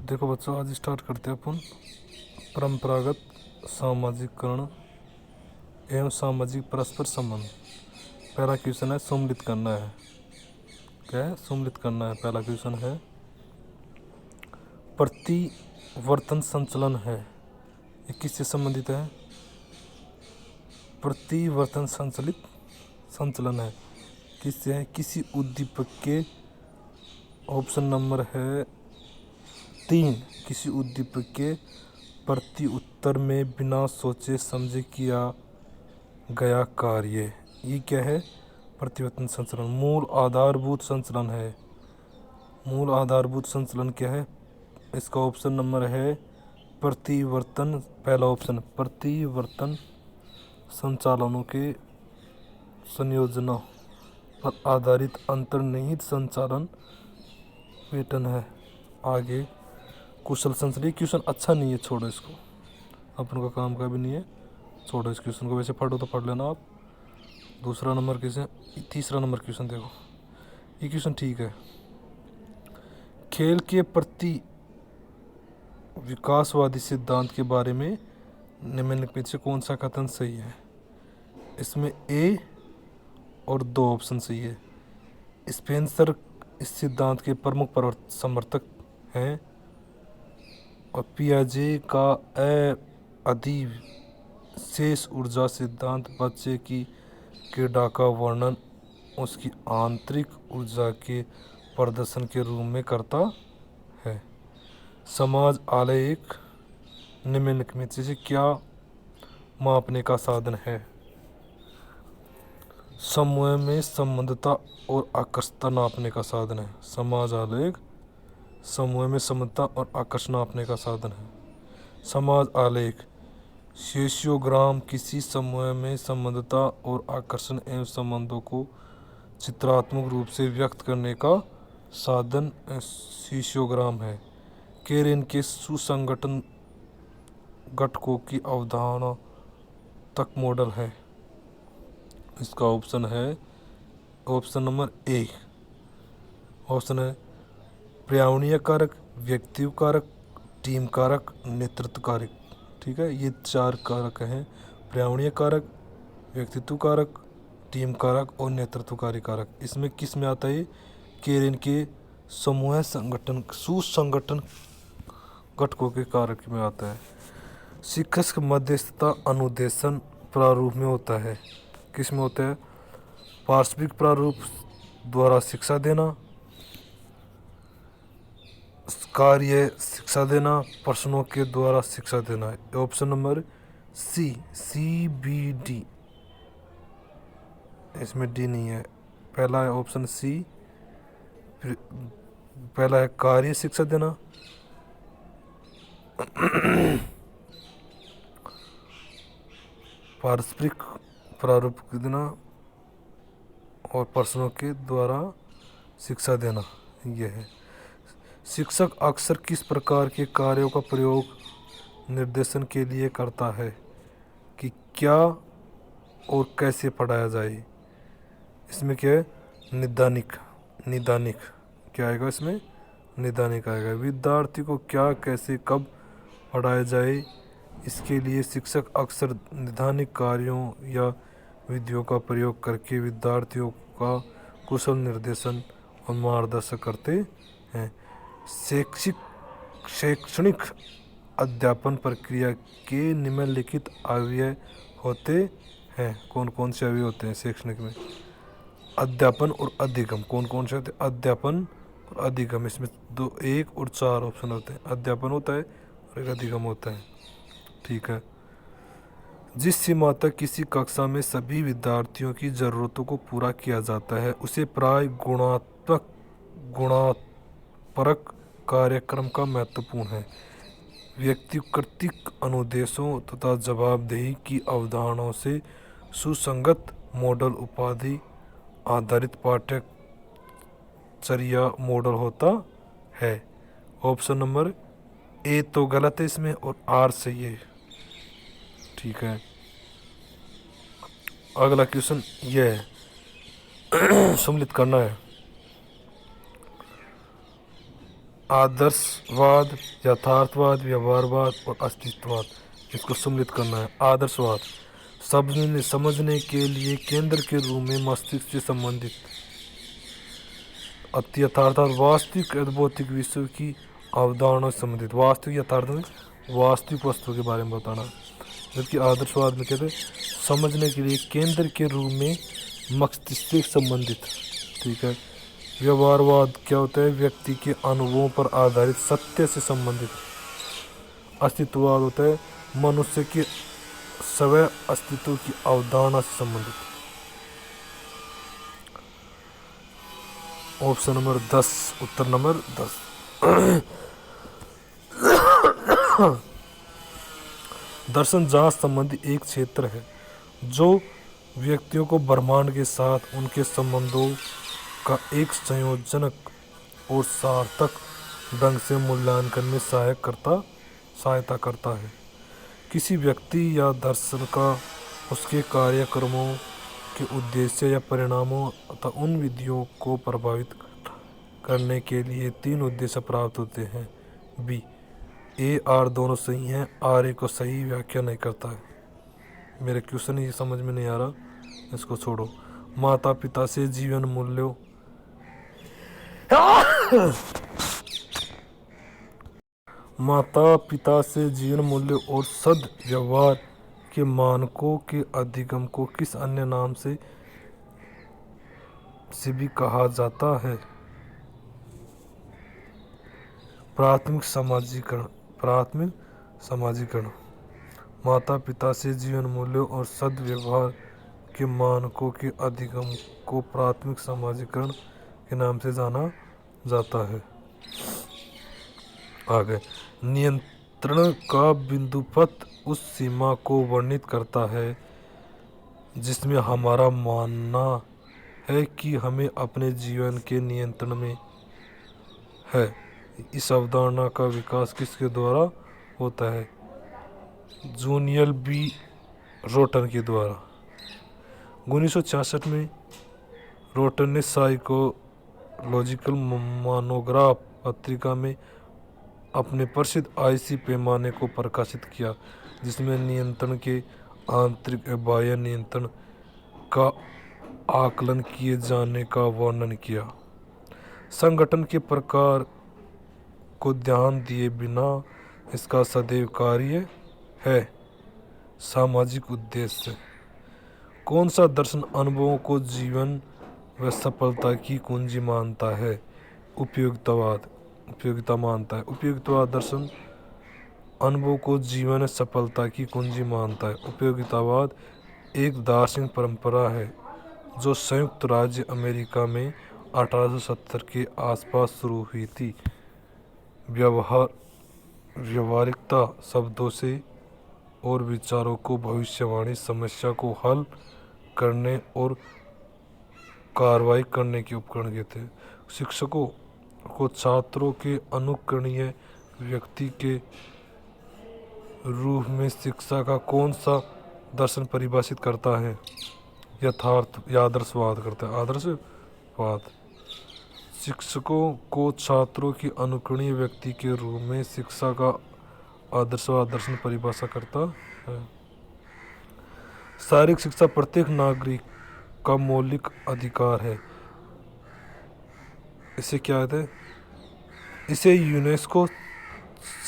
देखो बच्चों, आज स्टार्ट करते हैं अपन परंपरागत सामाजिकरण एवं सामाजिक परस्पर संबंध। पहला क्वेश्चन है सम्मिलित करना है। क्या है? सम्मिलित करना है। पहला क्वेश्चन है प्रतिवर्तन संचलन है, ये किससे संबंधित है? प्रतिवर्तन संचलित संचलन है किससे है? किसी उद्दीपक के, ऑप्शन नंबर है 3, किसी उद्दीपक के प्रति उत्तर में बिना सोचे समझे किया गया कार्य। ये क्या है? प्रतिवर्तन संचलन। मूल आधारभूत संचलन है। मूल आधारभूत संचलन क्या है? इसका ऑप्शन नंबर है प्रतिवर्तन। पहला ऑप्शन प्रतिवर्तन संचालनों के संयोजनों पर आधारित अंतर्निहित संचालन पैटर्न है। आगे कुशल संचलन। ये क्वेश्चन अच्छा नहीं है, छोड़ो इसको, अपन का काम का भी नहीं है, छोड़ो इस क्वेश्चन को। वैसे पढ़ो तो पढ़ लेना आप। दूसरा नंबर क्वेश्चन, तीसरा नंबर क्वेश्चन देखो, ये क्वेश्चन ठीक है। खेल के प्रति विकासवादी सिद्धांत के बारे में निम्नलिखित में से कौन सा कथन सही है? इसमें ए और 2 ऑप्शन सही है। स्पेंसर इस सिद्धांत के प्रमुख समर्थक हैं और पियाजे का अधिशेष ऊर्जा सिद्धांत बच्चे की क्रीड़ा का वर्णन उसकी आंतरिक ऊर्जा के प्रदर्शन के रूप में करता है। समाज आलेख निम्नलिखित में से क्या मापने का साधन है? समूह में संबंधता और आकर्षता नापने का साधन है। समाज आलेख समूह में संबंधता और आकर्षण नापने का साधन है। समाज आलेख सोशियोग्राम किसी समूह में संबंधता और आकर्षण एवं संबंधों को चित्रात्मक रूप से व्यक्त करने का साधन सोशियोग्राम है। केरेन के सुसंगठन घटकों की अवधारणा तक मॉडल है। इसका ऑप्शन है ऑप्शन नंबर ए। ऑप्शन है पर्यावरणीय कारक, व्यक्ति कारक, टीम कारक, नेतृत्व कारक। ठीक है, ये 4 कारक हैं। पर्यावरणीय कारक, व्यक्तित्व कारक, टीम कारक और नेतृत्वकारी कारक। इसमें किस में आता है? केरेन के समूह संगठन सुसंगठन घटकों के कारक में आता है। शिक्षक मध्यस्थता अनुदेशन प्रारूप में होता है। किस में होता है? पार्श्विक प्रारूप द्वारा शिक्षा देना, कार्य शिक्षा देना, प्रश्नों के द्वारा शिक्षा देना। Option number CBD। इसमें डी नहीं है। पहला है ऑप्शन सी, पहला है कार्य शिक्षा देना, पारस्परिक प्रारूप देना और प्रश्नों के द्वारा शिक्षा देना। यह है। शिक्षक अक्सर किस प्रकार के कार्यों का प्रयोग निर्देशन के लिए करता है कि क्या और कैसे पढ़ाया जाए? इसमें क्या है? निदानिक क्या आएगा? इसमें निदानिक आएगा। विद्यार्थी को क्या, कैसे, कब पढ़ाया जाए, इसके लिए शिक्षक अक्सर निदानिक कार्यों या विधियों का प्रयोग करके विद्यार्थियों का कुशल निर्देशन और मार्गदर्शन करते हैं। शैक्षणिक अध्यापन प्रक्रिया के निम्नलिखित अवयव होते हैं। कौन कौन से अवयव होते हैं शैक्षणिक में? अध्यापन और अधिगम। कौन कौन से होते हैं? अध्यापन और अधिगम। इसमें 2, 1 और 4 ऑप्शन होते हैं। अध्यापन होता है और एक अधिगम होता है। ठीक है। जिस सीमा तक किसी कक्षा में सभी विद्यार्थियों की ज़रूरतों को पूरा किया जाता है उसे प्राय गुणात्मक कार्यक्रम का महत्वपूर्ण है। व्यक्तिकृतिक अनुदेशों तथा जवाबदेही की अवधारणाओं से सुसंगत मॉडल उपाधि आधारित पाठ्यचर्या मॉडल होता है। ऑप्शन नंबर ए तो गलत है इसमें और आर सही है। ठीक है। अगला क्वेश्चन ये है सम्मिलित करना है। आदर्शवाद, यथार्थवाद, व्यवहारवाद और अस्तित्ववाद। इसको सम्मिलित करना है। आदर्शवाद समझने के लिए केंद्र के रूप में मस्तिष्क से संबंधित यथार्थ वास्तविक भौतिक विश्व की अवधारणा से संबंधित। वास्तविक यथार्थ में वास्तविक वस्तु के बारे में बताना। जबकि आदर्शवाद में कहते हैं समझने के लिए केंद्र के रूप में मस्तिष्क से संबंधित। ठीक है। व्यवहारवाद क्या होता है? व्यक्ति के अनुभवों पर आधारित सत्य से संबंधित। अस्तित्ववाद होता है मनुष्य के स्वयं अस्तित्व की अवधारणा से संबंधित। ऑप्शन नंबर 10, उत्तर नंबर 10। दर्शन जांच संबंधी एक क्षेत्र है जो व्यक्तियों को ब्रह्मांड के साथ उनके संबंधों का एक संयोजनक और सार्थक ढंग से मूल्यांकन में सहायता करता है। किसी व्यक्ति या दर्शन का उसके कार्यक्रमों के उद्देश्य या परिणामों तथा उन विधियों को प्रभावित करने के लिए 3 उद्देश्य प्राप्त होते हैं। बी, ए आर दोनों सही हैं। आर ए को सही व्याख्या नहीं करता है। मेरे क्वेश्चन ये समझ में नहीं आ रहा, इसको छोड़ो। माता पिता से जीवन मूल्यों माता पिता से जीवन मूल्य और सद व्यवहार के मानकों के अधिगम को किस अन्य नाम से भी कहा जाता है? प्राथमिक समाजीकरण। माता पिता से जीवन मूल्यों और सद्व्यवहार के मानकों के अधिगम को प्राथमिक समाजीकरण के नाम से जाना जाता है। आगे, नियंत्रण का बिंदुपथ उस सीमा को वर्णित करता है जिसमें हमारा मानना है कि हमें अपने जीवन के नियंत्रण में है। इस अवधारणा का विकास किसके द्वारा होता है? जूनियल बी रोटन के द्वारा। 1966 में रोटन ने साइकोलॉजिकल मोनोग्राफ पत्रिका में अपने प्रसिद्ध आईसी पैमाने को प्रकाशित किया, जिसमें नियंत्रण के आंतरिक और बाह्य नियंत्रण का आकलन किए जाने का वर्णन किया। संगठन के प्रकार को ध्यान दिए बिना इसका सदैव कार्य है। सामाजिक उद्देश्य। कौन सा दर्शन अनुभवों को जीवन व सफलता की कुंजी मानता है? उपयोगिता मानता है। उपयोगितावाद दर्शन अनुभव को जीवन सफलता की कुंजी मानता है। उपयोगितावाद एक दार्शनिक परंपरा है जो संयुक्त राज्य अमेरिका में 1870 के आसपास शुरू हुई थी। व्यवहारिकता शब्दों से और विचारों को भविष्यवाणी, समस्या को हल करने और कार्रवाई करने के उपकरण कहते हैं। शिक्षकों को छात्रों के अनुकरणीय व्यक्ति के रूप में शिक्षा का कौन सा दर्शन परिभाषित करता है? यथार्थ या आदर्शवाद करता है। आदर्शवाद। शिक्षकों को छात्रों की अनुकरणीय व्यक्ति के रूप में शिक्षा का आदर्शवाद दर्शन परिभाषा करता है। शारीरिक शिक्षा प्रत्येक नागरिक का मौलिक अधिकार है। इसे क्या कहते हैं? इसे यूनेस्को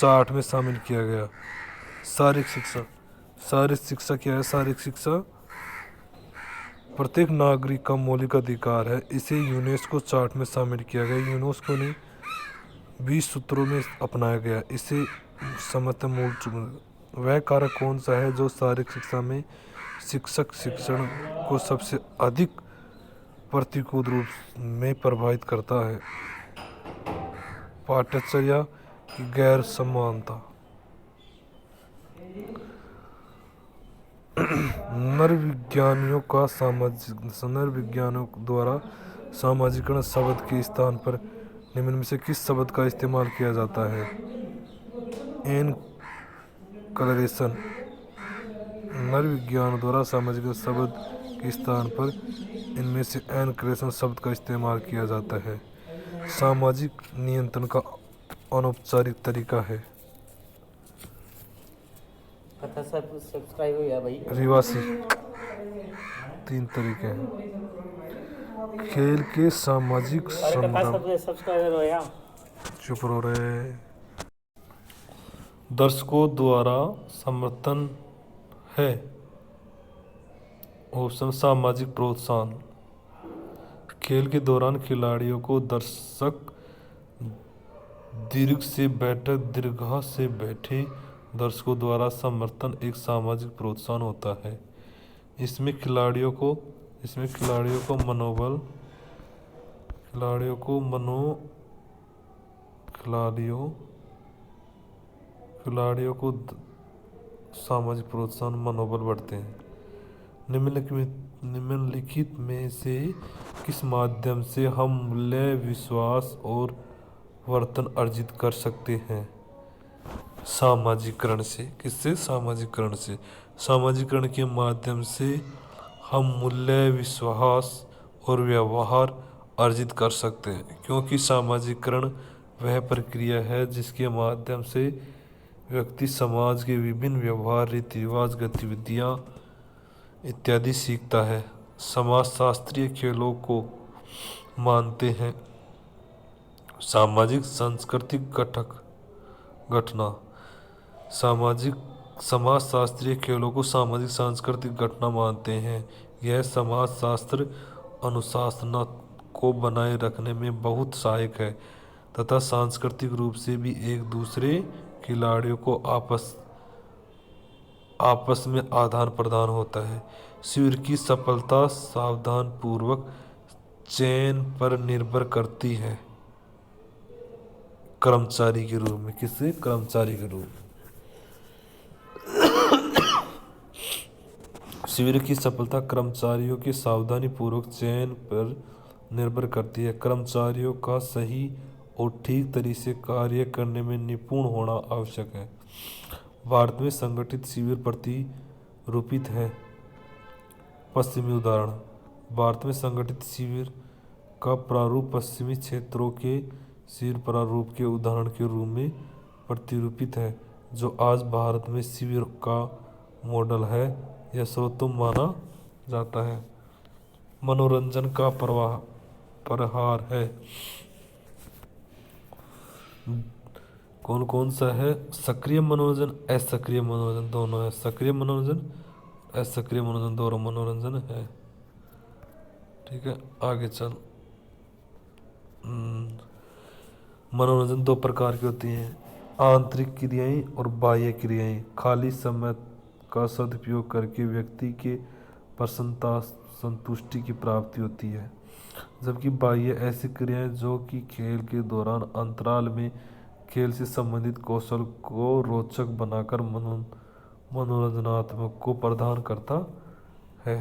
चार्ट में शामिल किया गया। शारीरिक शिक्षा क्या है? शारीरिक शिक्षा प्रत्येक नागरिक का मौलिक अधिकार है। इसे यूनेस्को चार्ट में शामिल किया गया। यूनेस्को ने 20 सूत्रों में अपनाया गया। इसे समस्त मूल वह कारक कौन सा है जो शारीरिक शिक्षा में शिक्षक शिक्षण को सबसे अधिक प्रतिकूल रूप में प्रभावित करता है? पाठ्यचर्या की गैर समानता। नरविज्ञानियों द्वारा सामाजिकरण शब्द के स्थान पर निम्न में से किस शब्द का इस्तेमाल किया जाता है? एनकलरेशन। नरविज्ञान द्वारा सामाजिक शब्द के स्थान पर इनमें से एनकलरेशन शब्द का इस्तेमाल किया जाता है। सामाजिक नियंत्रण का अनौपचारिक तरीका है। पता सब सब्सक्राइब हो गया भाई। रिवासी 3 तरीके हैं। खेल के सामाजिक अरे कथा संदर्भ। सब सब्सक्राइबर हो गया। चुप रहो रे। दर्शकों द्वारा समर्थन है। ऑप्शन सामाजिक प्रोत्साहन। खेल के दौरान खिलाड़ियों को दर्शक दीर्घ से बैठे दर्शकों द्वारा समर्थन एक सामाजिक प्रोत्साहन होता है। इसमें खिलाड़ियों को मनोबल खिलाड़ियों को मनो खिलाड़ियों खिलाड़ियों को सामाजिक प्रोत्साहन मनोबल बढ़ते हैं। निम्नलिखित में से किस माध्यम से हम मूल्य विश्वास और वर्तन अर्जित कर सकते हैं? सामाजिकरण से। किससे? सामाजिकरण से। सामाजिकरण के माध्यम से हम मूल्य विश्वास और व्यवहार अर्जित कर सकते हैं, क्योंकि सामाजिकरण वह प्रक्रिया है जिसके माध्यम से व्यक्ति समाज के विभिन्न व्यवहार, रीति रिवाज, गतिविधियाँ इत्यादि सीखता है। समाजशास्त्रीय खेलों को मानते हैं सामाजिक सांस्कृतिक घटना। समाजशास्त्रीय खेलों को सामाजिक सांस्कृतिक घटना मानते हैं। यह समाजशास्त्र अनुशासन को बनाए रखने में बहुत सहायक है तथा सांस्कृतिक रूप से भी एक दूसरे खिलाड़ियों को आपस में आदान प्रदान होता है। शिविर की सफलता सावधान पूर्वक चयन पर निर्भर करती है। कर्मचारी के रूप में। किससे? कर्मचारी के रूप में। शिविर की सफलता कर्मचारियों के सावधानी पूर्वक चयन पर निर्भर करती है। कर्मचारियों का सही और ठीक तरीके से कार्य करने में निपुण होना आवश्यक है। भारत में संगठित शिविर प्रतिरूपित है। पश्चिमी उदाहरण। भारत में संगठित शिविर का प्रारूप पश्चिमी क्षेत्रों के शिविर प्रारूप के उदाहरण के रूप में प्रतिरूपित है, जो आज भारत में शिविर का मॉडल है या सर्वोत्तम माना जाता है। मनोरंजन का प्रहार है। कौन कौन सा है? सक्रिय मनोरंजन, असक्रिय मनोरंजन दोनों है। सक्रिय मनोरंजन, असक्रिय मनोरंजन दोनों मनोरंजन है। ठीक है, आगे चल। मनोरंजन 2 प्रकार की होती हैं, आंतरिक क्रियाएं और बाह्य क्रियाएं। खाली समय का सदुपयोग करके व्यक्ति के प्रसन्नता संतुष्टि की प्राप्ति होती है, जबकि बाह्य ऐसी क्रियाएं जो कि खेल के दौरान अंतराल में खेल से संबंधित कौशल को रोचक बनाकर मनोरंजनात्मक को प्रदान करता है।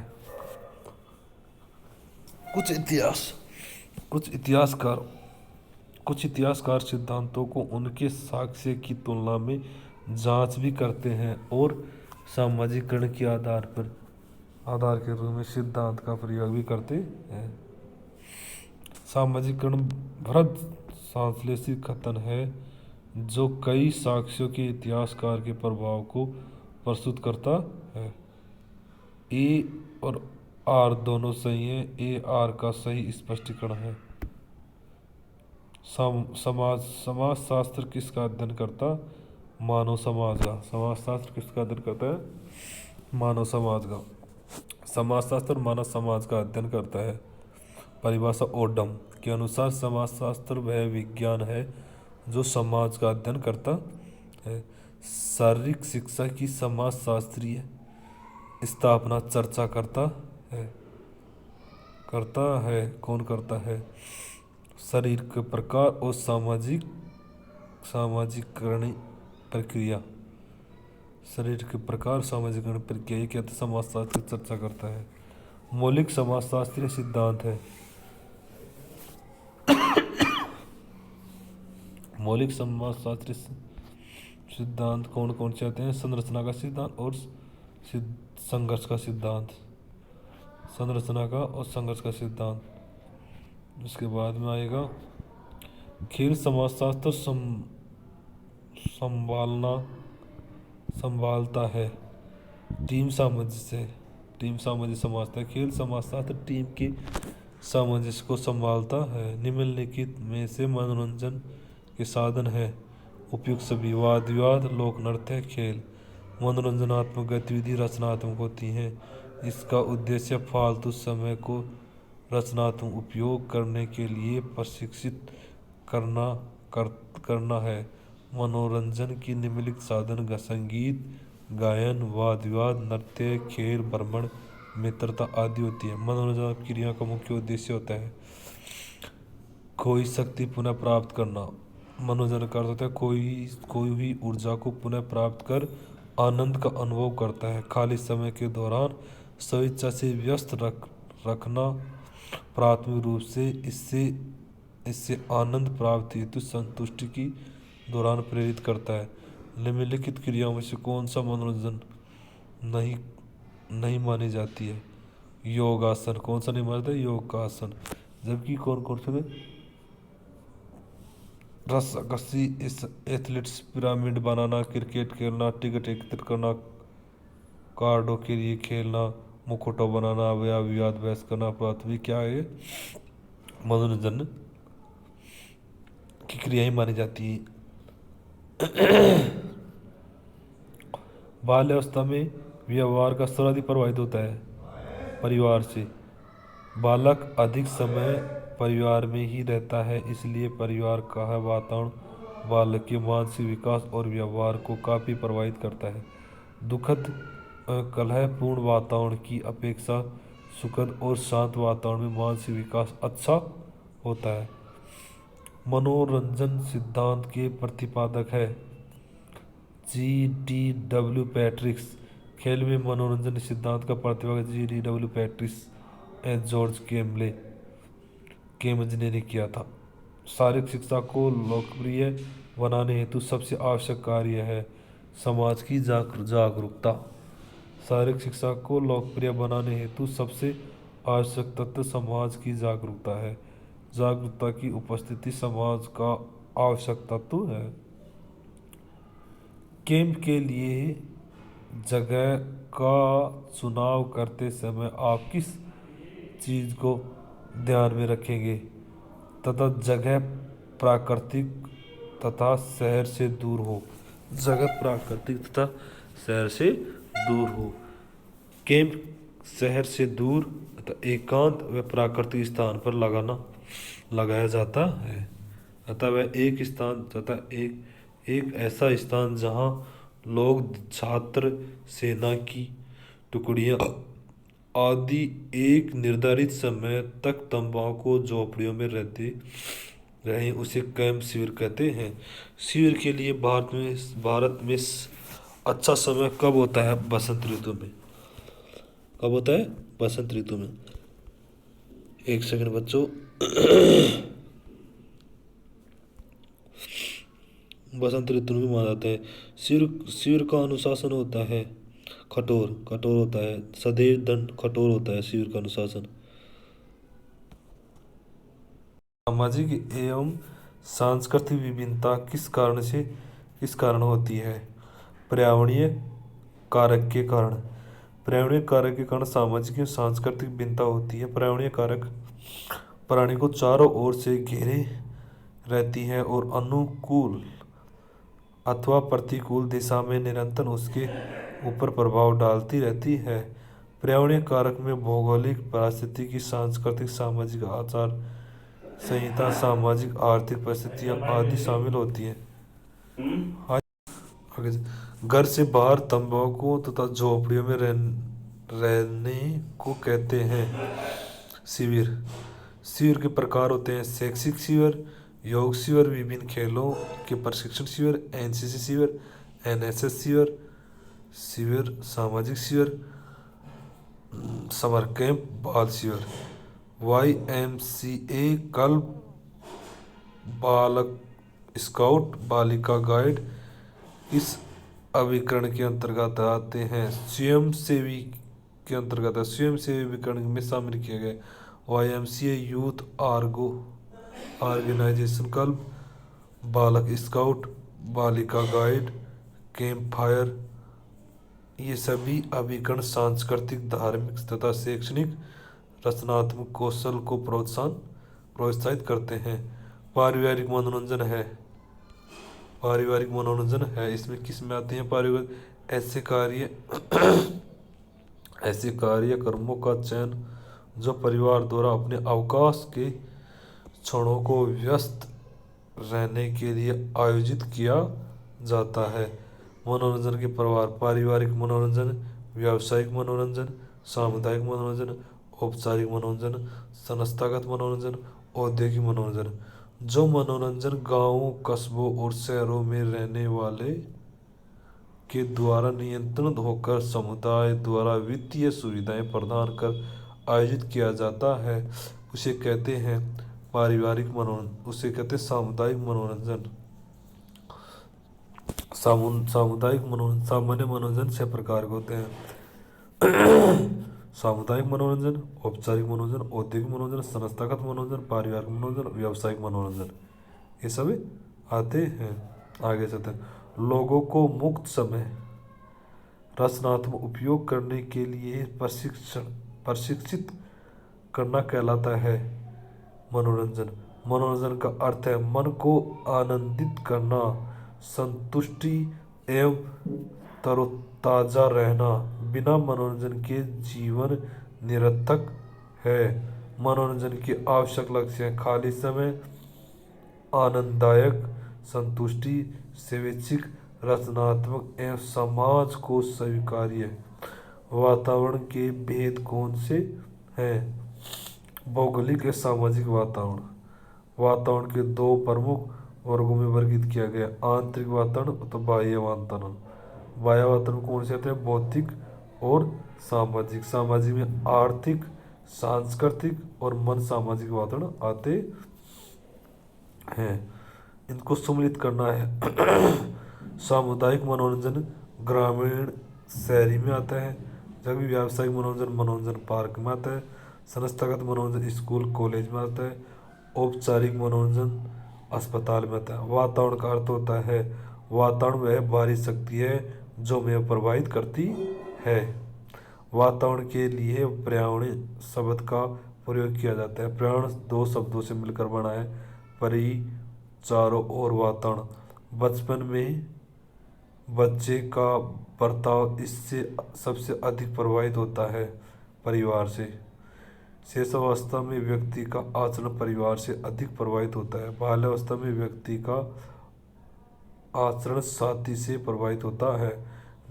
कुछ इतिहासकार सिद्धांतों को उनके साक्ष्य की तुलना में जांच भी करते हैं और सामाजिकरण के आधार के रूप में सिद्धांत का प्रयोग भी करते हैं। सामाजिकरण बृहद संश्लेषित कथन है जो कई साक्ष्यों के इतिहासकार के प्रभाव को प्रस्तुत करता है। ए और आर दोनों सही हैं। ए आर का सही स्पष्टीकरण है। समाजशास्त्र किसका अध्ययन करता? मानव समाज का। समाजशास्त्र किसका अध्ययन करता है? मानव समाज का। समाजशास्त्र मानव समाज का अध्ययन करता है। परिभाषा ओडम के अनुसार समाजशास्त्र वह विज्ञान है जो समाज का अध्ययन करता है। शारीरिक शिक्षा की समाजशास्त्रीय स्थापना चर्चा करता है। कौन करता है? शरीर के प्रकार और सामाजिकरण प्रक्रिया। शरीर के प्रकार, सामाजिकरण प्रक्रिया, ये कहते समाजशास्त्र की चर्चा करता है। मौलिक समाजशास्त्रीय सिद्धांत है। मौलिक समाजशास्त्रीय सिद्धांत कौन कौन से आते हैं? संरचना का सिद्धांत और संघर्ष का सिद्धांत। संरचना का और संघर्ष का सिद्धांत। उसके बाद में आएगा खेल समाजशास्त्र संभालना संभालता है। टीम सामंजस्य समझता है। खेल समाजशास्त्र टीम के सामंजस्य को संभालता है। निम्नलिखित में से मनोरंजन के साधन है उपयुक्त सभी। वाद विवाद, लोक नृत्य, खेल। मनोरंजनात्मक गतिविधि रचनात्मक होती हैं। इसका उद्देश्य फालतू समय को रचनात्मक उपयोग करने के लिए प्रशिक्षित करना है। मनोरंजन की निम्नलिखित साधन संगीत, गायन, वाद विवाद, नृत्य, खेल, भ्रमण, मित्रता आदि होती है। मनोरंजन क्रिया का मुख्य उद्देश्य होता है कोई शक्ति पुनः प्राप्त करना। मनोरंजन का अर्थ होता है कोई भी ऊर्जा को पुनः प्राप्त कर आनंद का अनुभव करता है। खाली समय के दौरान स्वेच्छा से व्यस्त रखना प्राथमिक रूप से इससे आनंद प्राप्ति हेतु संतुष्टि की दौरान प्रेरित करता है। निम्नलिखित क्रियाओं में से कौन सा मनोरंजन नहीं मानी जाती है? योगासन। कौन सा नहीं माना जाता? योगासन। जबकि कौन कौन से? रस्साकशी, एथलीट्स, पिरामिड बनाना, क्रिकेट खेलना, टिकट एकत्रित करना, कार्डों के लिए खेलना, मुखौटा बनाना, विवाद बहस करना। प्राथमिक क्या है? मनोरंजन की क्रिया ही मानी जाती है। बाल्यावस्था में व्यवहार का सर्वाधिक प्रभावित होता है परिवार से। बालक अधिक समय परिवार में ही रहता है, इसलिए परिवार का वातावरण बालक के मानसिक विकास और व्यवहार को काफ़ी प्रभावित करता है। दुखद कलहपूर्ण वातावरण की अपेक्षा सुखद और शांत वातावरण में मानसिक विकास अच्छा होता है। मनोरंजन सिद्धांत के प्रतिपादक है G.D.W. पैट्रिक्स। खेल में मनोरंजन सिद्धांत का प्रतिपादक G.D.W. पैट्रिक्स एंड जॉर्ज केम्ब्रिज ने किया था। शारीरिक शिक्षा को लोकप्रिय बनाने हेतु सबसे आवश्यक कार्य है समाज की जागरूकता। शारीरिक शिक्षा को लोकप्रिय बनाने हेतु सबसे आवश्यक तत्व समाज की जागरूकता है। जागरूकता की उपस्थिति समाज का आवश्यक तत्व है। कैंप के लिए जगह का चुनाव करते समय आप किस चीज़ को ध्यान में रखेंगे तथा जगह प्राकृतिक तथा शहर से दूर हो? जगह प्राकृतिक तथा शहर से दूर हो। कैंप शहर से दूर तथा एकांत व प्राकृतिक स्थान पर लगाया जाता है अतः वह एक स्थान तथा एक ऐसा स्थान जहां लोग, छात्र, सेना की टुकड़ियां आदि एक निर्धारित समय तक तंबाकू झोपड़ियों में रहते रहे उसे कैंप शिविर कहते हैं। शिविर के लिए भारत में अच्छा समय कब होता है? बसंत ऋतु में। कब होता है? बसंत ऋतु में। एक सेकंड बच्चों। बसंत ऋतु में माना जाता है। शिविर का अनुशासन होता है कठोर होता है। सदैव दंड कठोर होता है शिविर का अनुशासन। सामाजिक एवं सांस्कृतिक विभिन्नता किस कारण होती है? पर्यावरणीय कारक के कारण। पर्यावरणीय कारक के कारण सामाजिक एवं सांस्कृतिक भिन्नता होती है। पर्यावरणीय कारक प्राणी को चारों ओर से घेरे रहती है और अनुकूल अथवा प्रतिकूल दिशा में निरंतर उसके ऊपर प्रभाव डालती रहती है। पर्यावरणीय कारक में भौगोलिक, पारिस्थितिकी, सांस्कृतिक, सामाजिक आचार संहिता, सामाजिक आर्थिक परिस्थितियां आदि शामिल होती हैं। घर से बाहर तंबाकू तथा झोपड़ियों में रहने को कहते हैं शिविर के प्रकार होते हैं शैक्षिक शिविर, योग शिविर, विभिन्न खेलों के प्रशिक्षण शिविर, एनसीसी शिविर, एनएसएस शिविर, सामाजिक शिविर, समर कैंप, बाल शिविर। YMCA क्लब, बालक स्काउट, बालिका गाइड इस अभिकरण के अंतर्गत आते हैं। स्वयंसेवी के अंतर्गत है। स्वयंसेवी अभिकरण में शामिल किए गए YMCA यूथ ऑर्गेनाइजेशन क्लब, बालक स्काउट, बालिका गाइड, कैंप फायर, ये सभी अभिकरण सांस्कृतिक, धार्मिक तथा शैक्षणिक रचनात्मक कौशल को प्रोत्साहित करते हैं। पारिवारिक मनोरंजन है। पारिवारिक मनोरंजन है, इसमें किस में आते हैं पारिवारिक? ऐसे कार्यक्रमों का चयन जो परिवार द्वारा अपने अवकाश के क्षणों को व्यस्त रहने के लिए आयोजित किया जाता है। मनोरंजन के प्रकार: पारिवारिक मनोरंजन, व्यावसायिक मनोरंजन, सामुदायिक मनोरंजन, औपचारिक मनोरंजन, संस्थागत मनोरंजन, औद्योगिक मनोरंजन। जो मनोरंजन गांवों, कस्बों और शहरों में रहने वाले के द्वारा नियंत्रित होकर समुदाय द्वारा वित्तीय सुविधाएं प्रदान कर आयोजित किया जाता है, उसे कहते हैं पारिवारिक मनोरंजन, उसे कहते हैं सामुदायिक मनोरंजन। सामुदायिक मनोरंजन, सामान्य मनोरंजन 6 प्रकार के होते हैं। सामुदायिक मनोरंजन, औपचारिक मनोरंजन, औद्योगिक मनोरंजन, संस्थागत मनोरंजन, पारिवारिक मनोरंजन, व्यावसायिक मनोरंजन, ये सभी आते हैं। आगे चलते हैं। लोगों को मुक्त समय रचनात्मक उपयोग करने के लिए प्रशिक्षित करना कहलाता है मनोरंजन। मनोरंजन का अर्थ है मन को आनंदित करना, संतुष्टि एवं तरोताजा रहना। बिना मनोरंजन के जीवन निरर्थक है। मनोरंजन के आवश्यक लक्ष्य हैं: खाली समय, आनंददायक, संतुष्टि, स्वैच्छिक, रचनात्मक एवं समाज को स्वीकार्य। वातावरण के भेद कौन से हैं? भौगोलिक एवं सामाजिक वातावरण। वातावरण के 2 प्रमुख वर्गों में वर्गीकृत किया गया: आंतरिक वातावरण तो बाह्य वातावरण। बाह्य वातावरण कौन से आते हैं? भौतिक और सामाजिक। सामाजिक में आर्थिक, सांस्कृतिक और मन सामाजिक वातावरण आते हैं। इनको सम्मिलित करना है। सामुदायिक मनोरंजन ग्रामीण, शहरी में आता है, जबकि व्यावसायिक मनोरंजन पार्क में आता है। संस्थागत मनोरंजन स्कूल, कॉलेज में आता है। औपचारिक मनोरंजन अस्पताल में आता है। वातावरण का अर्थ होता है वातावरण वह बाहरी शक्ति है जो हमें प्रभावित करती है। वातावरण के लिए पर्यावरण शब्द का प्रयोग किया जाता है। पर्यावरण 2 शब्दों से मिलकर बना है: परि, चारों ओर वातावरण। बचपन में बच्चे का बर्ताव इससे सबसे अधिक प्रभावित होता है परिवार से। शेषावस्था में व्यक्ति का आचरण परिवार से अधिक प्रभावित होता है। बाल्यावस्था में व्यक्ति का आचरण साथी से प्रभावित होता है।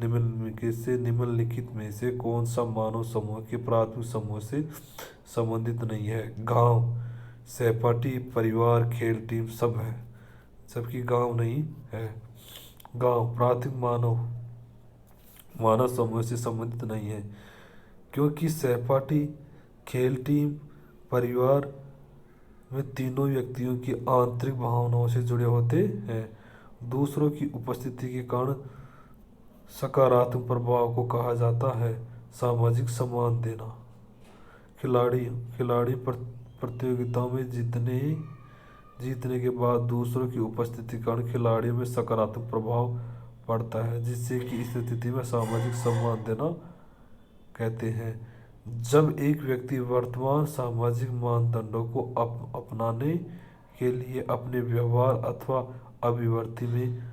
निम्नलिखित में से कौन सा मानव समूह के प्राथमिक समूह से संबंधित नहीं है? गांव, सहपाठी, परिवार, खेल टीम सब है, जबकि गांव नहीं है। गांव प्राथमिक मानव समूह से संबंधित नहीं है, क्योंकि सहपाठी, खेल टीम, परिवार में तीनों व्यक्तियों की आंतरिक भावनाओं से जुड़े होते हैं। दूसरों की उपस्थिति के कारण सकारात्मक प्रभाव को कहा जाता है सामाजिक सम्मान देना। खिलाड़ी प्रतियोगिताओं में जीतने के बाद दूसरों की उपस्थिति के कारण खिलाड़ियों में सकारात्मक प्रभाव पड़ता है, जिससे कि इस स्थिति में सामाजिक सम्मान देना कहते हैं। जब एक व्यक्ति वर्तमान सामाजिक मानदंडों को अपनाने के लिए अपने व्यवहार अथवा अभिव्यक्ति में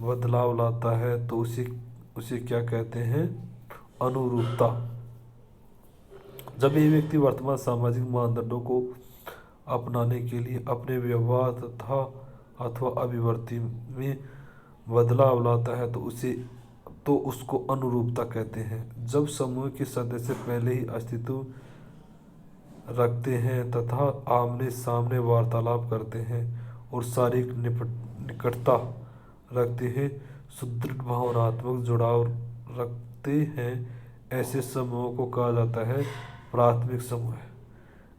बदलाव लाता है तो उसे क्या कहते हैं? अनुरूपता। जब एक व्यक्ति वर्तमान सामाजिक मानदंडों को अपनाने के लिए अपने व्यवहार तथा अथवा अभिव्यक्ति में बदलाव लाता है तो उसको अनुरूपता कहते हैं। जब समूह के सदस्य पहले ही अस्तित्व रखते हैं तथा आमने सामने वार्तालाप करते हैं और शारीरिक निकटता रखते हैं, सुदृढ़ भावनात्मक जुड़ाव रखते हैं, ऐसे समूहों को कहा जाता है प्राथमिक समूह।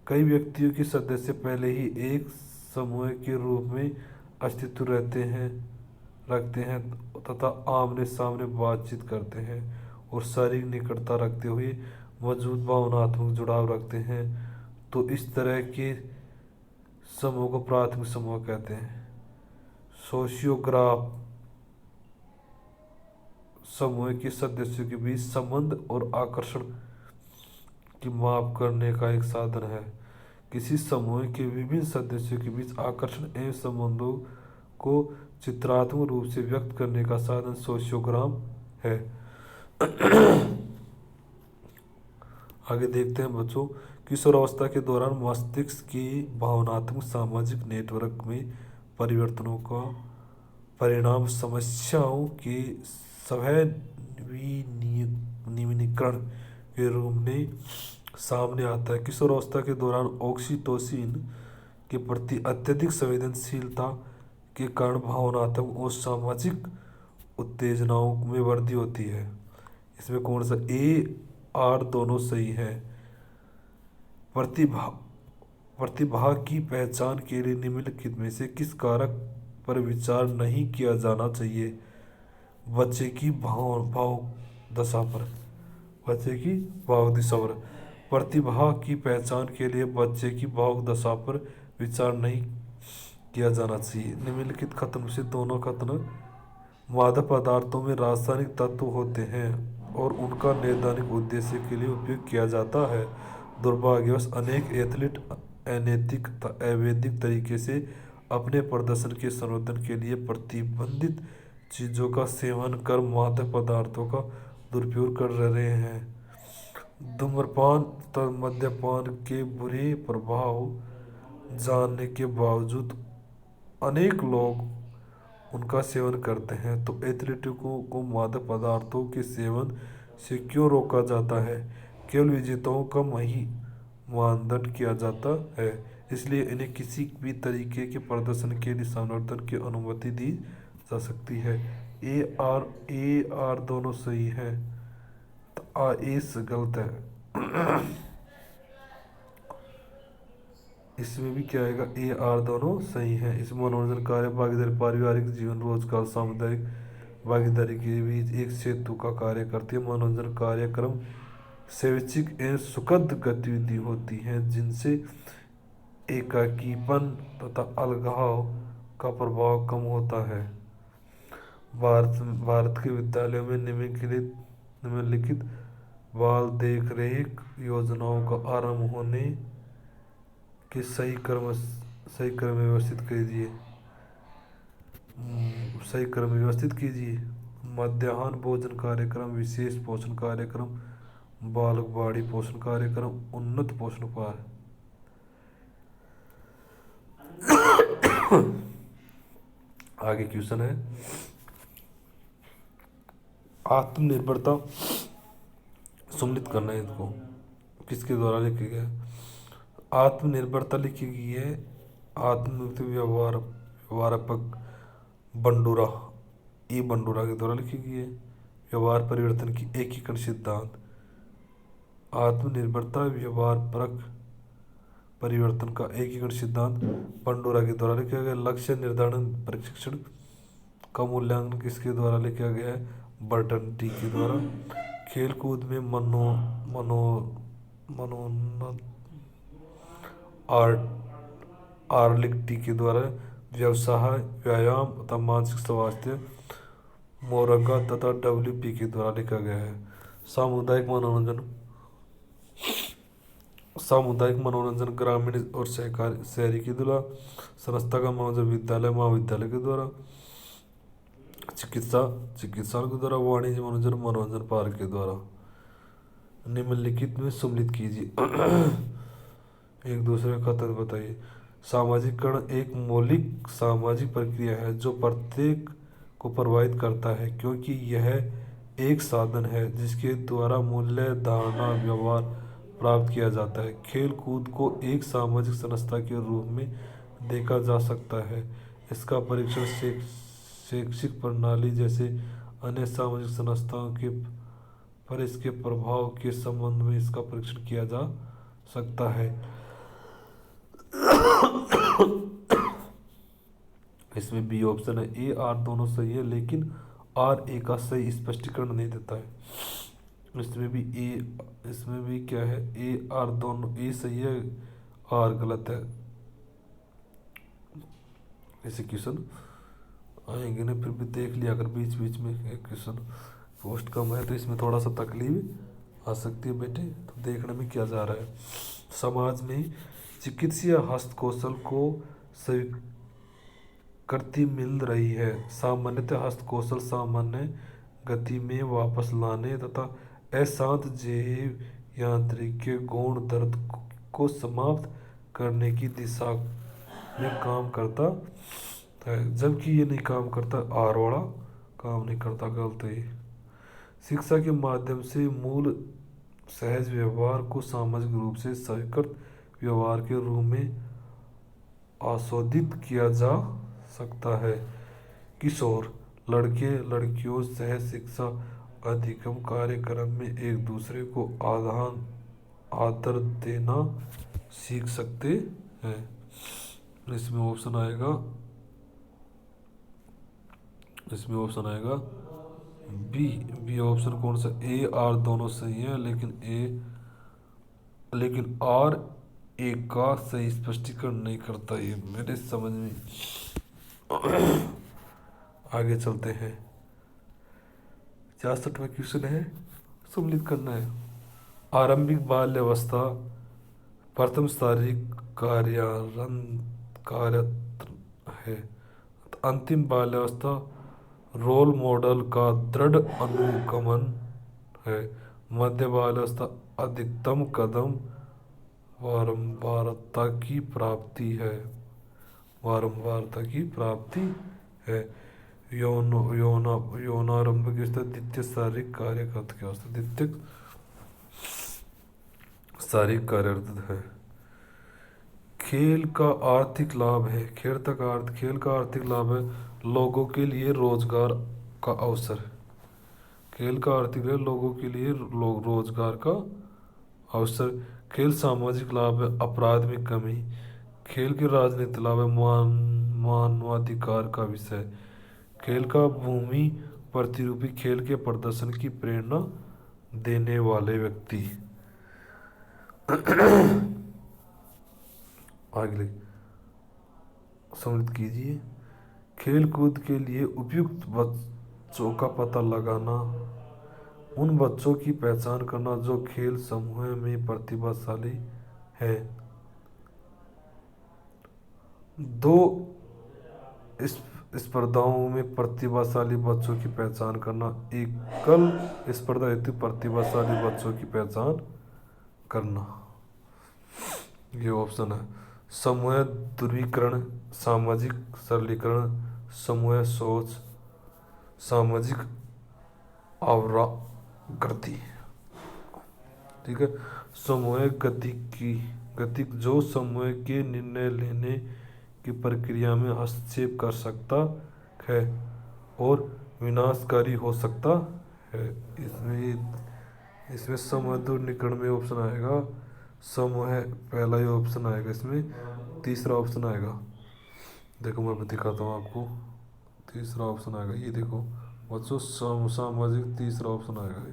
कई व्यक्तियों के सदस्य पहले ही एक समूह के रूप में अस्तित्व रखते हैं तथा आमने सामने बातचीत करते हैं और शारीरिक निकटता रखते हुए मजबूत भावनात्मक जुड़ाव रखते हैं, तो इस तरह के समूह को प्राथमिक समूह कहते हैं। सोशियोग्राफ समूह के सदस्यों के बीच संबंध और आकर्षण की माप करने का एक साधन है। किसी समूह के विभिन्न सदस्यों के बीच आकर्षण एवं संबंधों को चित्रात्मक रूप से व्यक्त करने का साधन सोशियोग्राम है। आगे देखते हैं बच्चों, किशोरावस्था के दौरान मस्तिष्क की भावनात्मक सामाजिक नेटवर्क में परिवर्तनों का परिणाम समस्याओं के सह-विनिमयीकरण के रूप में सामने आता है। किशोरावस्था के दौरान ऑक्सीटोसिन के प्रति अत्यधिक संवेदनशीलता के कारण भावनात्मक और सामाजिक उत्तेजनाओं में वृद्धि होती है। इसमें कौन सा ए आर दोनों सही है। प्रतिभा की पहचान के लिए निम्नलिखित में से किस कारक पर विचार नहीं किया जाना चाहिए। बच्चे की भाव दशा पर। बच्चे की भाव दशा पर प्रतिभा की पहचान के लिए बच्चे की भाव दशा पर विचार नहीं किया जाना चाहिए। निम्नलिखित कथन में से दोनों कथन मादक पदार्थों में रासायनिक तत्व होते हैं और उनका नैदानिक उद्देश्य के लिए उपयोग किया जाता है। दुर्भाग्यवश अनेक एथलीट अनैतिक अवैधिक तरीके से अपने प्रदर्शन के संवर्धन के लिए प्रतिबंधित चीज़ों का सेवन कर मादक पदार्थों का दुरुपयोग कर रहे हैं। धूम्रपान तथा मद्यपान के बुरे प्रभाव जानने के बावजूद अनेक लोग उनका सेवन करते हैं। तो एथलीटों को मादक पदार्थों के सेवन से क्यों रोका जाता है? केवल विजेताओं का ही मानदंड किया जाता है, इसलिए इन्हें किसी भी तरीके के प्रदर्शन के लिए संवर्धन की अनुमति दी जा सकती है। ए आर दोनों सही है, तो ए गलत है। इसमें भी क्या आएगा? ए आर दोनों सही है। इसमें मनोरंजन कार्य भागीदारी पारिवारिक जीवन रोजगार सामुदायिक भागीदारी के बीच एक सेतु का कार्य करती है। मनोरंजन कार्यक्रम स्वैच्छिक एवं सुखद गतिविधि होती हैं जिनसे एकाकीपन तथा अलगाव का प्रभाव कम होता है। भारत के विद्यालयों में निम्नलिखित बाल देख रेख योजनाओं का आरंभ होने के सही क्रम व्यवस्थित कीजिए। मध्याह्न भोजन कार्यक्रम, विशेष पोषण कार्यक्रम, बालकवाड़ी पोषण कार्यक्रम, उन्नत पोषण पार। आगे क्वेश्चन है, आत्मनिर्भरता सम्मिलित करना है। इनको किसके द्वारा लिखा गया? आत्मनिर्भरता लिखी गई है आत्मनिर्भर व्यवहारक बंडूरा के द्वारा लिखी गई है। व्यवहार परिवर्तन की एकीकरण सिद्धांत। आत्मनिर्भरता व्यवहार परक परिवर्तन का एकीकरण सिद्धांत बंडूरा के द्वारा लिखा गया। लक्ष्य निर्धारण प्रशिक्षण का मूल्यांकन किसके द्वारा लिखा गया है? बर्टन टी के द्वारा। खेल कूद में मनोन्नत आर्लिक टी के द्वारा। व्यवसाय व्यायाम तथा मानसिक स्वास्थ्य मोरगा तथा WP के द्वारा लिखा गया है। सामुदायिक मनोरंजन ग्रामीण और शहरी के द्वारा। संस्था का मनोरंजन विद्यालय महाविद्यालय के द्वारा। चिकित्सा के द्वारा। वाणिज्य मनोरंजन पार्क के द्वारा। निम्नलिखित में सम्मिलित कीजिए। एक दूसरे का तथ्य बताइए। सामाजिकरण एक मौलिक सामाजिक प्रक्रिया है जो प्रत्येक को प्रभावित करता है क्योंकि यह एक साधन है जिसके द्वारा मूल्य धारणा व्यवहार प्राप्त किया जाता है। खेल कूद को एक सामाजिक संस्था के रूप में देखा जा सकता है। इसका परीक्षण शैक्षिक प्रणाली जैसे अन्य सामाजिक संस्थाओं के पर इसके प्रभाव के संबंध में इसका परीक्षण किया जा सकता है। इसमें बी ऑप्शन है। ए आर दोनों सही है लेकिन आर ए का सही स्पष्टीकरण नहीं देता है। इसमें भी क्या है? ए आर दोनों, ए सही है आर गलत है। ऐसे क्वेश्चन आएंगे ना, फिर भी देख लिया अगर बीच बीच में क्वेश्चन पोस्ट कम है तो इसमें थोड़ा सा तकलीफ आ सकती है बेटे, तो देखने में क्या जा रहा है। समाज में चिकित्सीय हस्तकौशल को स्वीकृति मिल रही है। सामान्यतः हस्तकौशल सामान्य गति में वापस लाने तथा अशांत जैव यांत्रिक गौण दर्द को समाप्त करने की दिशा में काम करता है, जबकि ये नहीं काम करता, आर वाला काम नहीं करता, गलत है। शिक्षा के माध्यम से मूल सहज व्यवहार को सामाजिक रूप से स्वीकृत व्यवहार के रूप में आस्वादित किया जा सकता है। किशोर लड़के लड़कियों सह शिक्षा अधिगम कार्यक्रम में एक दूसरे को आदर देना सीख सकते हैं। इसमें ऑप्शन आएगा बी ऑप्शन। कौन सा? ए आर दोनों सही है, लेकिन आर ए का सही स्पष्टीकरण नहीं करता, ये मेरे समझ में। आगे चलते हैं। 66वां क्वेश्चन है, सम्मिलित करना है। आरंभिक बाल्यावस्था प्रथम शारीरिक कार्यत्र है। अंतिम बाल्यावस्था रोल मॉडल का दृढ़ अनुगमन है। मध्य बाल्यावस्था अधिकतम कदम बारंबारता की प्राप्ति है। यौनारंभिक अवस्था द्वितीय शारीरिक कार्यरत की अवस्था, द्वितीय शारीरिक कार्यरत है। खेल का आर्थिक लाभ है। खेल का आर्थिक लाभ है लोगों के लिए रोजगार का अवसर। खेल का आर्थिक लाभ लोगों के लिए रोजगार का अवसर। खेल सामाजिक लाभ है अपराध में कमी। खेल के राजनीतिक लाभ है मानवाधिकार का विषय। खेल का भूमि प्रतिरूपी खेल के प्रदर्शन की प्रेरणा देने वाले व्यक्ति। आगे सम्मिलित कीजिए। खेल कूद के लिए उपयुक्त बच्चों का पता लगाना, उन बच्चों की पहचान करना जो खेल समूह में प्रतिभाशाली है। दो स्पर्धाओं में प्रतिभाशाली बच्चों की पहचान करना, एकल स्पर्धा हेतु प्रतिभाशाली बच्चों की पहचान करना। ये ऑप्शन है। समूह ध्रुवीकरण, सामाजिक सरलीकरण, समूह सोच, सामाजिक आवरागति। ठीक है। समूह गति जो समूह के निर्णय लेने की प्रक्रिया में हस्तक्षेप कर सकता है और विनाशकारी हो सकता है। इसमें समूह ध्रुवीकरण में ऑप्शन आएगा समूह, पहला ही ऑप्शन आएगा इसमें। तीसरा ऑप्शन आएगा, देखो मैं दिखाता हूँ आपको। तीसरा ऑप्शन आएगा, ये देखो बच्चों, सामाजिक, तीसरा ऑप्शन आएगा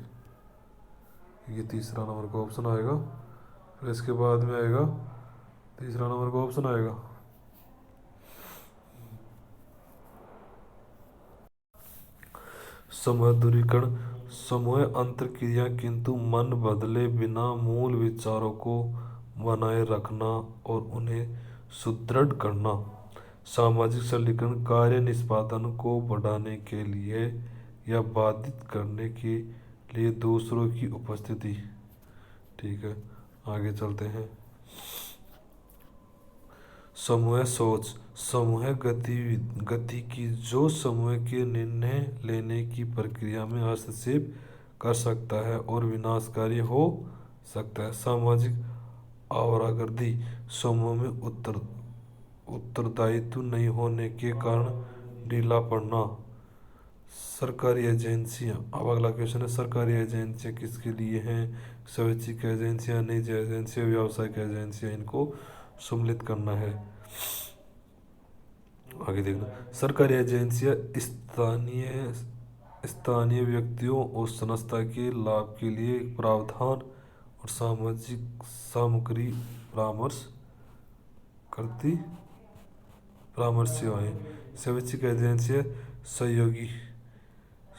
ये तीसरा नंबर का ऑप्शन आएगा। फिर इसके बाद में आएगा तीसरा नंबर का ऑप्शन आएगा समूह ध्रुवीकरण। समूह अंतरक्रिया किंतु मन बदले बिना मूल विचारों को बनाए रखना और उन्हें सुदृढ़ करना। सामाजिक सरलीकरण कार्य निष्पादन को बढ़ाने के लिए या बाधित करने के लिए दूसरों की उपस्थिति। ठीक है, आगे चलते हैं। समूह सोच, समूह गति की जो समूह के निर्णय लेने की प्रक्रिया में हस्तक्षेप कर सकता है और विनाशकारी हो सकता है। सामाजिक आवरागर्दी, समूह में उत्तरदायित्व नहीं होने के कारण ढीला पड़ना। सरकारी एजेंसियां, अब अगला क्वेश्चन है, सरकारी एजेंसियां किसके लिए हैं? स्वैच्छिक एजेंसियां, निजी एजेंसियां, व्यावसायिक एजेंसियां, इनको सम्मिलित करना है। आगे देखना। सरकारी एजेंसियां स्थानीय व्यक्तियों और संस्था के लाभ के लिए प्रावधान और सामाजिक सामग्री परामर्श सेवाएं। स्वैच्छिक एजेंसियां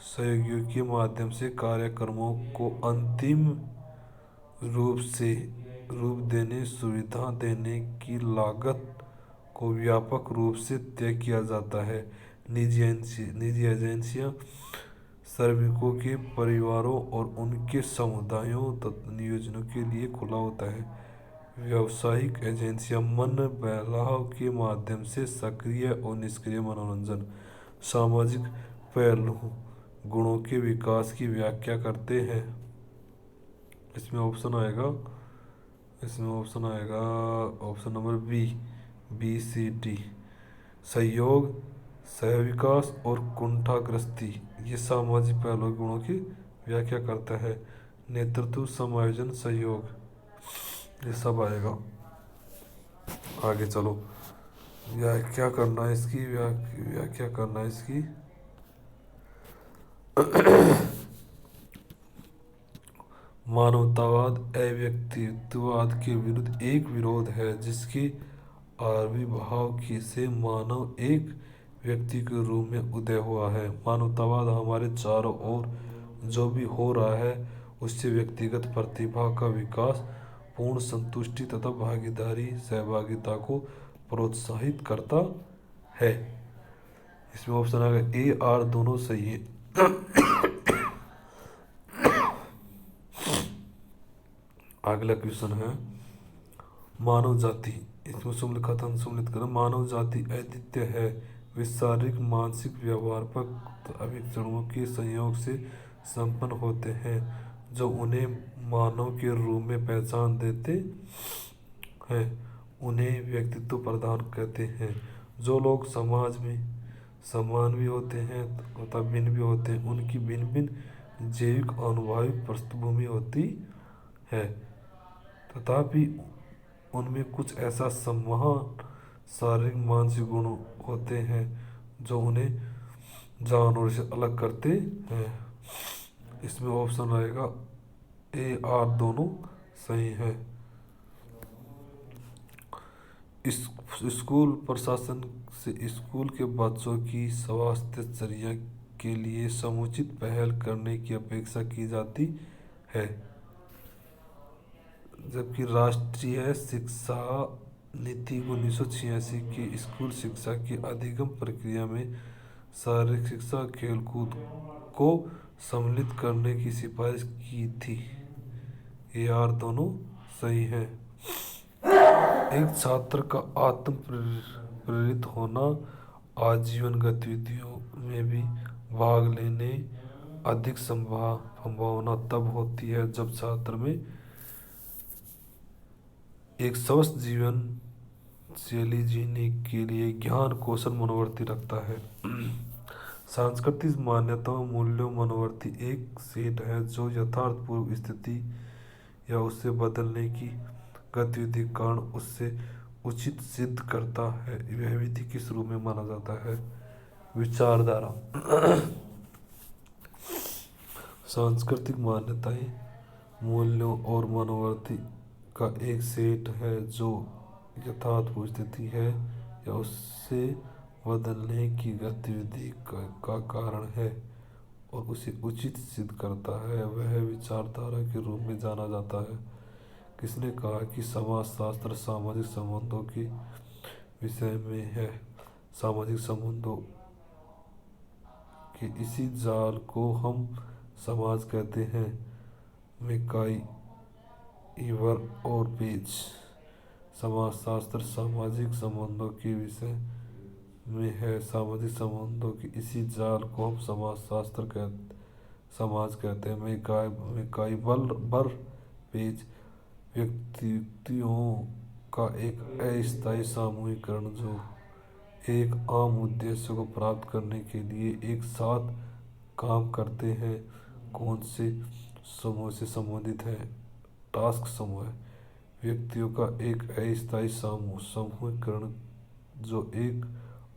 सहयोगियों के माध्यम से कार्यक्रमों को अंतिम रूप देने, सुविधा देने की लागत को व्यापक रूप से तय किया जाता है। निजी एजेंसियां श्रमिकों के परिवारों और उनके समुदायों तथा नियोजनों के लिए खुला होता है। व्यावसायिक एजेंसियां मन बहलाव के माध्यम से सक्रिय और निष्क्रिय मनोरंजन, सामाजिक पहलू, गुणों के विकास की व्याख्या करते हैं। इसमें ऑप्शन आएगा option number B C D. सहयोग, सहविकास और कुंठाग्रस्ती ये सामाजिक पहलू गुणों की व्याख्या करता है। नेतृत्व, समायोजन, सहयोग ये सब आएगा। आगे चलो, व्याख्या करना है इसकी व्याख्या करना है इसकी। मानवतावाद अव्यक्तित्ववाद के विरुद्ध एक विरोध है जिसके आविर्भाव से मानव एक व्यक्ति के रूप में उदय हुआ है। मानवतावाद हमारे चारों ओर जो भी हो रहा है उससे व्यक्तिगत प्रतिभा का विकास, पूर्ण संतुष्टि तथा सहभागिता को प्रोत्साहित करता है। इसमें ऑप्शन आ गया ए आर दोनों सही है। अगला क्वेश्चन है मानव जाति। इसमें सम्मिलित करें। मानव जाति अद्वितीय है। वे शारीरिक, मानसिक, व्यवहारक अभिक्षणों के संयोग से संपन्न होते हैं जो उन्हें मानव के रूप में पहचान देते हैं, उन्हें व्यक्तित्व प्रदान करते हैं। जो लोग समाज में समान भी होते हैं तथा भिन्न भी होते हैं, उनकी भिन्न भिन्न जैविक अनुभविक पृष्ठभूमि होती है, तथापि उनमें कुछ ऐसा समान शारीरिक मानसिक गुण होते हैं जो उन्हें जानवरों से अलग करते हैं। इसमें ऑप्शन आएगा ए आर दोनों सही है। स्कूल प्रशासन से स्कूल के बच्चों की स्वास्थ्यचर्या के लिए समुचित पहल करने की अपेक्षा की जाती है, जबकि राष्ट्रीय शिक्षा नीति 1986 के स्कूल शिक्षा की अधिगम प्रक्रिया में शारीरिक शिक्षा, खेलकूद को सम्मिलित करने की सिफारिश की थी। ये यार दोनों सही हैं। एक छात्र का आत्म प्रेरित होना, आजीवन गतिविधियों में भी भाग लेने अधिक संभावना तब होती है जब छात्र में एक स्वस्थ जीवन शैली जीने के लिए ज्ञान, कौशल, मनोवृत्ति रखता है। सांस्कृतिक मान्यताओं, मूल्यों, मनोवृत्ति एक सेट है जो यथार्थपूर्व स्थिति या उससे बदलने की गतिविधि के कारण उससे उचित सिद्ध करता है। यह विधि किस रूप में माना जाता है? विचारधारा। सांस्कृतिक मान्यताएं मूल्यों और मनोवृत्ति का एक सेट है जो यथार्थपूर्व स्थिति है या उससे बदलने की गतिविधि का कारण है और उसे उचित सिद्ध करता है। वह विचारधारा के रूप में जाना जाता है। किसने कहा कि समाजशास्त्र सामाजिक संबंधों के विषय में है? सामाजिक संबंधों के इसी जाल को हम समाज कहते हैं। मेकाई, ईवर और पेज। समाजशास्त्र सामाजिक संबंधों के विषय में है। सामाजिक संबंधों के इसी जाल को हम समाज कहते हैं। मेकाई बर पेज व्यक्तियों का एक अस्थायी सामूहिकरण जो एक आम उद्देश्य को प्राप्त करने के लिए एक साथ काम करते हैं। कौन से समूह से संबंधित है? टास्क समूह। व्यक्तियों का एक अस्थायी समूहीकरण जो एक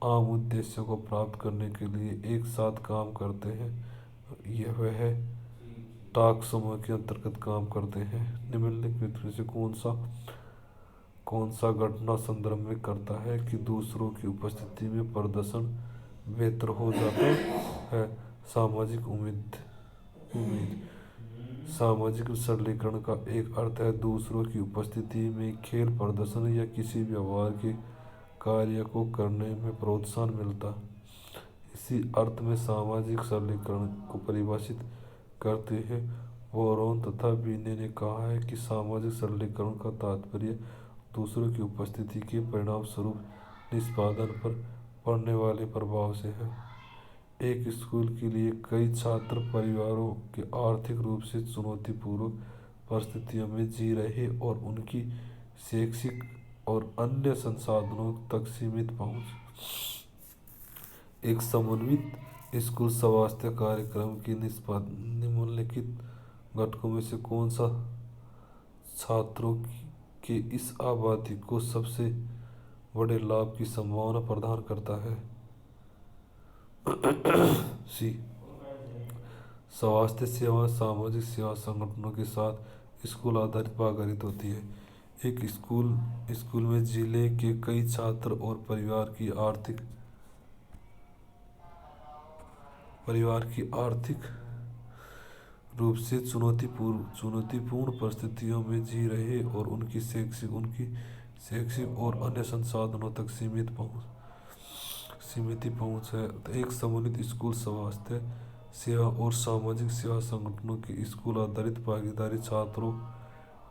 आम उद्देश्य को प्राप्त करने के लिए एक साथ काम करते हैं, यह वह टास्क समूह के अंतर्गत काम करते हैं। निम्नलिखित में से कौन सा कौन सा घटना संदर्भ में करता है कि दूसरों की उपस्थिति में प्रदर्शन बेहतर हो जाता है। सामाजिक उम्मीद उम्मीद सामाजिक सरलीकरण का एक अर्थ है दूसरों की उपस्थिति में खेल प्रदर्शन या किसी व्यवहार के कार्य को करने में प्रोत्साहन मिलता। इसी अर्थ में सामाजिक सरलीकरण को परिभाषित करते हैं वॉरेन तथा बिने ने कहा है कि सामाजिक सरलीकरण का तात्पर्य दूसरों की उपस्थिति के परिणाम स्वरूप निष्पादन पर पड़ने वाले प्रभाव से है। एक स्कूल के लिए कई छात्र परिवारों के आर्थिक रूप से चुनौतीपूर्ण परिस्थितियों में जी रहे और उनकी शैक्षिक और अन्य संसाधनों तक सीमित पहुंच। एक समन्वित स्कूल स्वास्थ्य कार्यक्रम के निम्नलिखित घटकों में से कौन सा छात्रों के इस आबादी को सबसे बड़े लाभ की संभावना प्रदान करता है? सी। स्वास्थ्य सेवा सामाजिक सेवा संगठनों के साथ स्कूल आधारित भागीदारी होती है। एक स्कूल में जिले के कई छात्र और परिवार की आर्थिक रूप से चुनौतीपूर्ण परिस्थितियों में जी रहे और उनकी शैक्षिक और अन्य संसाधनों तक सीमित पहुंच है। एक समन्वित स्कूल स्वास्थ्य सेवा और सामाजिक सेवा संगठनों की स्कूल आधारित भागीदारी छात्रों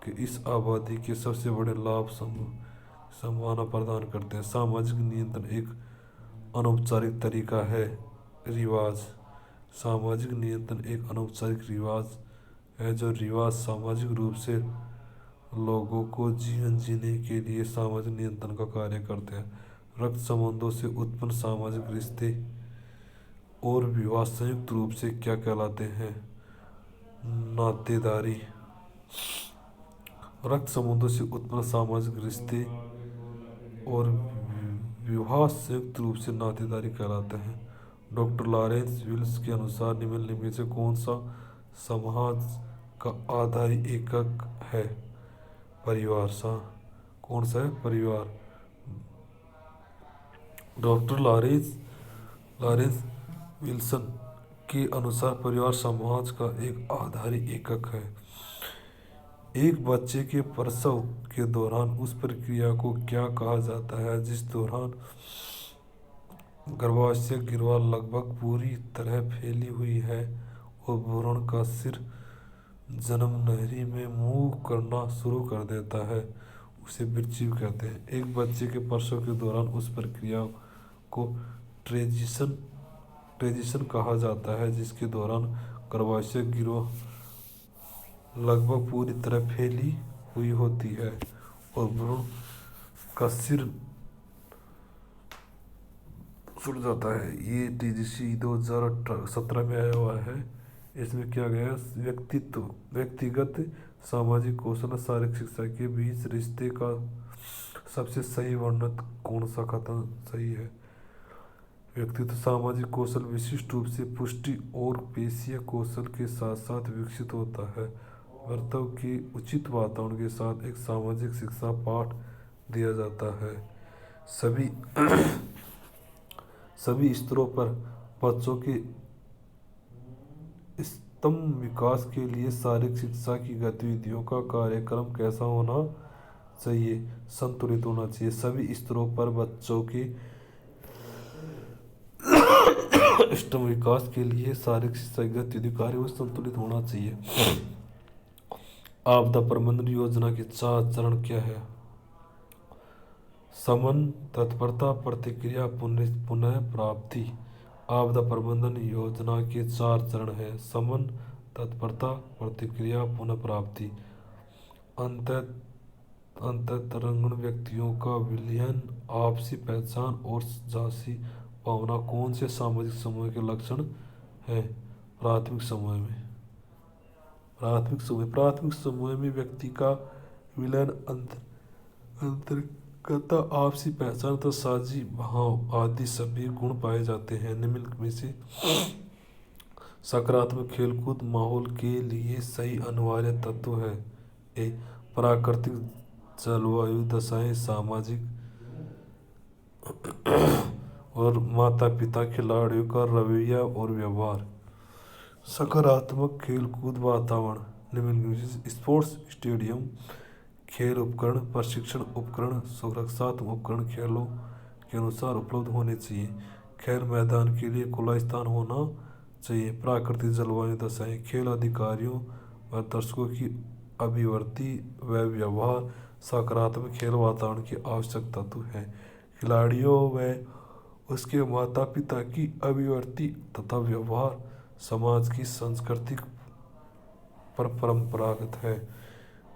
के इस आबादी के सबसे बड़े लाभ संभावना प्रदान करते हैं। सामाजिक नियंत्रण एक अनौपचारिक तरीका है। रिवाज सामाजिक नियंत्रण एक अनौपचारिक रिवाज है जो रिवाज सामाजिक रूप से लोगों को जीवन जीने के लिए सामाजिक नियंत्रण का कार्य करते हैं। रक्त संबंधों से उत्पन्न सामाजिक रिश्ते और विवाह संयुक्त रूप से क्या कहलाते हैं? नातेदारी। रक्त संबंधों से उत्पन्न सामाजिक रिश्ते और विवाह संयुक्त रूप से नातेदारी कहलाते हैं। डॉक्टर लॉरेंस विल्स के अनुसार निम्नलिखित में से कौन सा समाज का आधारी एकक है? परिवार। कौन सा है? परिवार। डॉक्टर लॉरेंस विल्सन के अनुसार परिवार समाज का एक आधारी एकक है। एक बच्चे के प्रसव के दौरान उस प्रक्रिया को क्या कहा जाता है जिस दौरान गर्भाशय गिरवा लगभग पूरी तरह फैली हुई है और भ्रूण का सिर जन्मनहरी में मूव करना शुरू कर देता है, उसे वृश्चिक कहते हैं। एक बच्चे के प्रसव के दौरान उस प्रक्रिया को ट्रेजिशन कहा जाता है जिसके दौरान गर्भाशय गिरवा लगभग पूरी तरह फैली हुई होती है और भ्रूण का सिर छूट जाता है। ये TGC 2017 में आया हुआ है। इसमें क्या गया? व्यक्तिगत सामाजिक कौशल शारीरिक शिक्षा के बीच रिश्ते का सबसे सही वर्णन कौन सा कथन सही है? व्यक्तित्व सामाजिक कौशल विशिष्ट रूप से पुष्टि और पेशीय कौशल के साथ साथ विकसित होता है। बर्ताव के उचित वातावरण के साथ एक सामाजिक शिक्षा पाठ दिया जाता है। सभी स्तरों पर बच्चों के स्तंभ विकास के लिए शारीरिक शिक्षा की गतिविधियों का कार्यक्रम कैसा होना चाहिए? संतुलित होना चाहिए। सभी स्तरों पर बच्चों के स्तंभ विकास के लिए शारीरिक शिक्षा की गतिविधि कार्य संतुलित होना चाहिए। आपदा प्रबंधन योजना के 4 चरण क्या है? समन, तत्परता, प्रतिक्रिया, पुनः प्राप्ति। आपदा प्रबंधन योजना के 4 चरण हैं। समन, तत्परता, प्रतिक्रिया, पुनः प्राप्ति। अंतरंगण व्यक्तियों का विलयन, आपसी पहचान और साझी भावना कौन से सामाजिक समूह के लक्षण हैं? प्राथमिक समूह में व्यक्ति का विलयन, अंतरंगता, आपसी पहचान तथा साझी भाव आदि सभी गुण पाए जाते हैं। निम्नलिखित में से सकारात्मक खेलकूद माहौल के लिए सही अनिवार्य तत्व है? ए, प्राकृतिक जलवायु दशाएं, सामाजिक और माता पिता, खिलाड़ियों का रवैया और व्यवहार, सकारात्मक खेल कूद वातावरण, निम्नलिखित स्पोर्ट्स स्टेडियम, खेल उपकरण, प्रशिक्षण उपकरण, सुरक्षात्मक उपकरण खेलों के अनुसार उपलब्ध होने चाहिए। खेल मैदान के लिए खुला स्थान होना चाहिए। प्राकृतिक जलवायु दशाएं, खेल अधिकारियों व दर्शकों की अभिवृत्ति व व्यवहार, सकारात्मक खेल वातावरण की आवश्यकता तो है। खिलाड़ियों व उसके माता पिता की अभिवृत्ति तथा व्यवहार समाज की सांस्कृतिक पर परंपरागत है।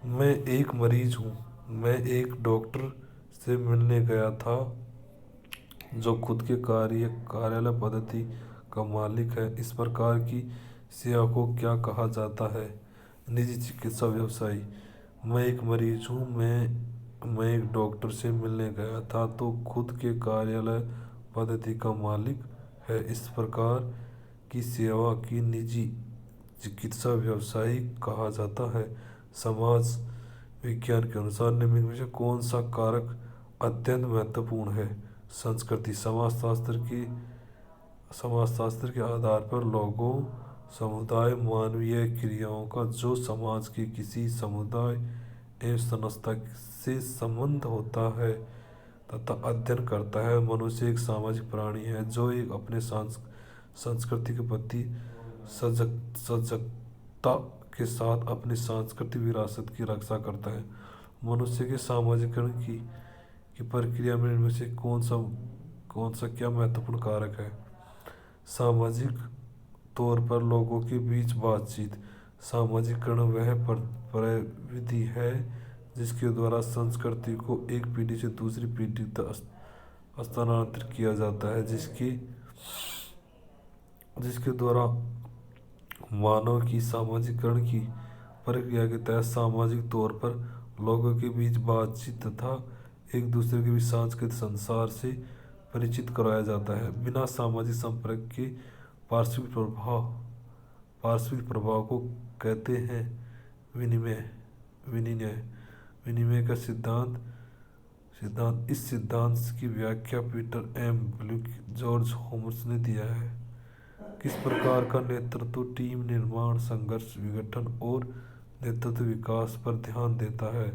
मैं एक मरीज हूँ। मैं एक डॉक्टर से मिलने गया था जो खुद के कार्यालय पद्धति का मालिक है। इस प्रकार की सेवा को क्या कहा जाता है? निजी चिकित्सा व्यवसायी। मैं एक मरीज हूँ। मैं एक डॉक्टर से मिलने गया था तो खुद के कार्यालय पद्धति का मालिक है। इस प्रकार की सेवा की निजी चिकित्सा व्यवसायी कहा जाता है। समाज विज्ञान के अनुसार निम्न में से कौन सा कारक अत्यंत महत्वपूर्ण है? संस्कृति। समाजशास्त्र के आधार पर लोगों, समुदाय, मानवीय क्रियाओं का जो समाज के किसी समुदाय एवं संस्था से संबंध होता है तथा अध्ययन करता है। मनुष्य एक सामाजिक प्राणी है जो एक अपने संस्कृति के प्रति सजगता के साथ अपनी सांस्कृतिक विरासत की रक्षा करता है। मनुष्य के सामाजिकरण की प्रक्रिया में इनमें से कौन सा क्या महत्वपूर्ण कारक है? सामाजिक तौर पर लोगों के बीच बातचीत। सामाजिकरण वह प्रविधि है जिसके द्वारा संस्कृति को एक पीढ़ी से दूसरी पीढ़ी तक स्थानांतरित किया जाता है, जिसके द्वारा मानव की सामाजिकरण की प्रक्रिया के तहत सामाजिक तौर पर लोगों के बीच बातचीत तथा एक दूसरे के बीच सांस्कृतिक संसार से परिचित कराया जाता है। बिना सामाजिक संपर्क के पार्श्विक प्रभाव को कहते हैं विनिमय का सिद्धांत। इस सिद्धांत की व्याख्या पीटर एम ब्लूक, जॉर्ज होम्स ने दिया है। किस प्रकार का नेतृत्व टीम निर्माण, संघर्ष, विघटन और नेतृत्व विकास पर ध्यान देता है?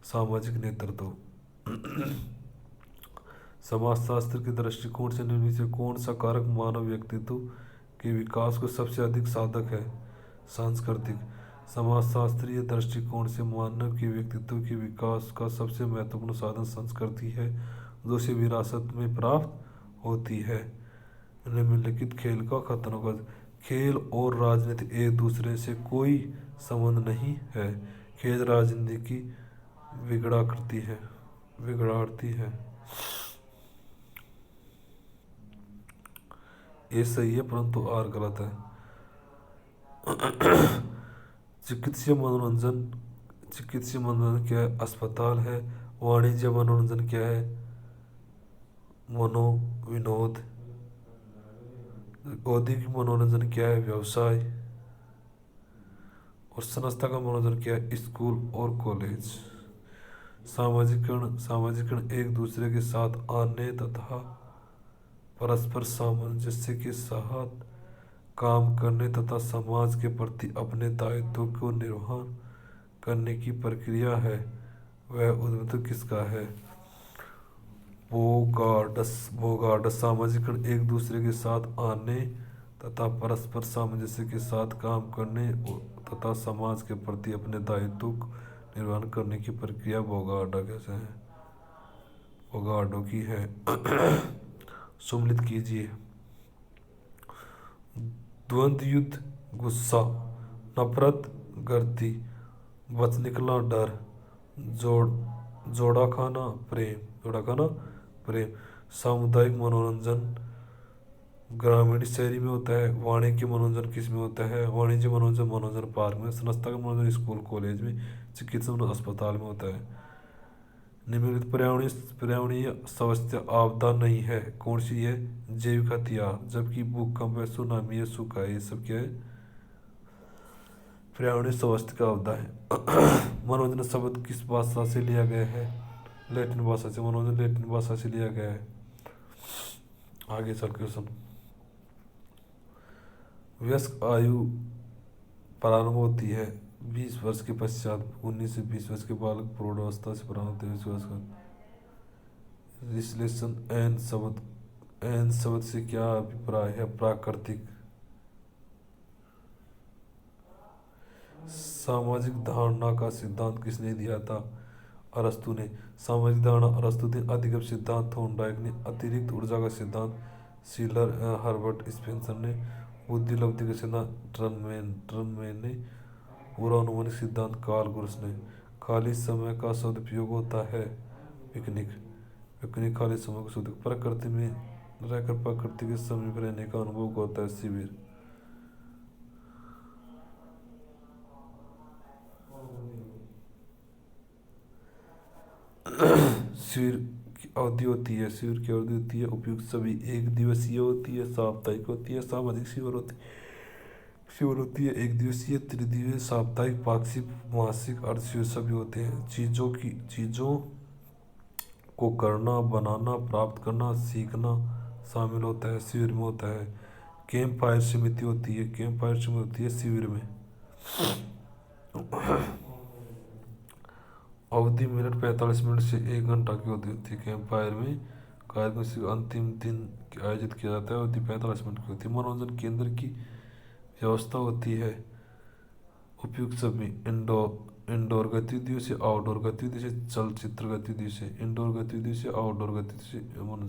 सामाजिक नेतृत्व। समाजशास्त्र के दृष्टिकोण से निम्न में से कौन सा कारक मानव व्यक्तित्व के विकास को सबसे अधिक साधक है? सांस्कृतिक। समाजशास्त्रीय दृष्टिकोण से मानव के व्यक्तित्व के विकास का सबसे महत्वपूर्ण साधन संस्कृति है जो उसे विरासत में प्राप्त होती है। निम्नलिखित खेल का कथन। खेल और राजनीति एक दूसरे से कोई संबंध नहीं है। खेल राजनीति की बिगड़ाती है। ये सही है परंतु आर गलत है। चिकित्सीय मनोरंजन क्या है? अस्पताल है। वाणिज्य मनोरंजन क्या है? मनोविनोद। औद्योगिक मनोरंजन क्या है? व्यवसाय। और संस्था का मनोरंजन क्या है? स्कूल और कॉलेज। सामाजिकरण एक दूसरे के साथ आने तथा परस्पर सामंजस्य के साथ काम करने तथा समाज के प्रति अपने दायित्व को निर्वहन करने की प्रक्रिया है। वह उद्देश्य किसका है? बोगार्डस। सामाजिकरण एक दूसरे के साथ आने तथा परस्पर सामंजस्य के साथ काम करने तथा समाज के प्रति अपने दायित्व को निर्वहन करने की प्रक्रिया बोगार्डो की है। सम्मिलित कीजिए। द्वंद्व युद्ध, गुस्सा, नफरत, गर्दी, बच निकलना, डर, जोड़ा खाना, प्रेम। सामुदायिक मनोरंजन ग्रामीण शहरी में होता है। वाणिज्य मनोरंजन किस में होता है? वाणिज्य मनोरंजन पार्क में। संस्था का मनोरंजन स्कूल कॉलेज में। चिकित्सा अस्पताल में होता है। निम्नलिखित पर्यावरणीय समस्या आपदा नहीं है, कौन सी है? जैविक हथियार। जबकि भूकंप है, सुनामी है, सूखा है, ये सब क्या है? पर्यावरणीय स्वास्थ्य का अवधा है। मनोरंजन शब्द किस भाषा से लिया गया है? लैटिन भाषा से। मनोरंजन लैटिन भाषा से लिया गया है। आगे चल क्वेश्चन। वयस्क आयु प्रारंभ होती है 20 वर्ष के पश्चात। 19 से 20 वर्ष के बालक प्रौढ़ावस्था से प्रारंभ होते हैं 20 वर्ष का। रिलेशन एन शब्द से क्या अभिप्राय है? प्राकृतिक। सामाजिक धारणा का सिद्धांत किसने दिया था? अरस्तु ने। सामाजिक धारणा अरस्तु ने। अधिगम सिद्धांत थॉर्नडाइक ने। अतिरिक्त ऊर्जा का सिद्धांत शिलर हर्बर्ट स्पेंसर ने। बुद्धि लब्धि का सिद्धांत टर्नमैन ने। पूरा अनुमानिक सिद्धांत कार्ल गुरस ने। खाली समय का सदुपयोग होता है पिकनिक। पिकनिक खाली समय का सदुपयोग। प्रकृति में रहकर प्रकृति के समीप रहने का अनुभव होता है शिविर। शिविर की अवधि होती है। शिविर की अवधि होती है उपयुक्त सभी। एक दिवसीय होती है, साप्ताहिक होती है, सामाजिक शिविर होती है। शिविर होती है एक दिवसीय, त्रिदिवसीय, साप्ताहिक, पाक्षिक, मासिक, अर्धशिविर सभी होते हैं। चीजों को करना, बनाना, प्राप्त करना, सीखना शामिल होता है शिविर में होता है। कैंप फायर समिति होती है। कैंप फायर समिति होती है शिविर में। अवधि मिनट 45 मिनट से 1 घंटा की होती है। कैंप फायर में कार्यक्रम से अंतिम दिन आयोजित किया जाता है। अवधि 45 मिनट की होती है। मनोरंजन केंद्र की व्यवस्था होती है उपयुक्त सभी। इंडोर गतिविधियों से आउटडोर गतिविधि से, चलचित्र गतिविधि से, इंडोर गतिविधि से आउटडोर गतिविधि से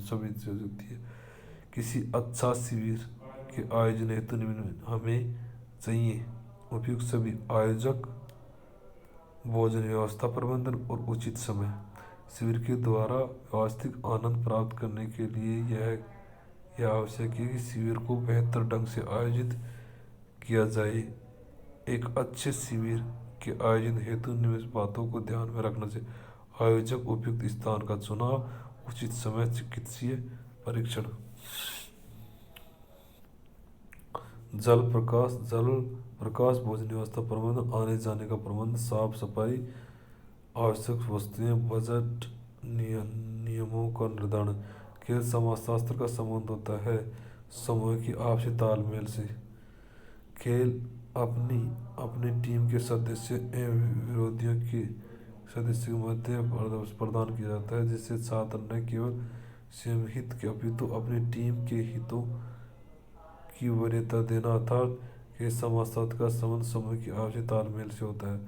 सभी से होती है। किसी अच्छा शिविर के आयोजन हेतु निम्न हमें चाहिए उपयुक्त सभी। आयोजक, भोजन व्यवस्था प्रबंधन और उचित समय। शिविर के द्वारा वास्तविक आनंद प्राप्त करने के लिए यह आवश्यक है कि शिविर को बेहतर ढंग से आयोजित किया जाए। एक अच्छे शिविर के आयोजन हेतु निम्न बातों को ध्यान में रखना चाहिए। आयोजक, उपयुक्त स्थान का चुनाव, उचित समय, चिकित्सीय परीक्षण। जल प्रकाश, भोजन व्यवस्था प्रबंधन, आने जाने का प्रबंध, साफ सफाई, आवश्यक वस्तुएं, बजट, नियमों का निर्धारण। खेल समाजशास्त्र का संबंध होता है समूह की आपसी तालमेल से। खेल अपनी टीम के सदस्य एवं विरोधियों के सदस्य के मध्य प्रदान किया जाता है, जिससे छात्र न केवल स्वयं हित के अपितु अपनी टीम के हितों की वरीयता देना। अर्थात कि समाजशास्त्र का संबंध समूह की आपसी तालमेल से होता है।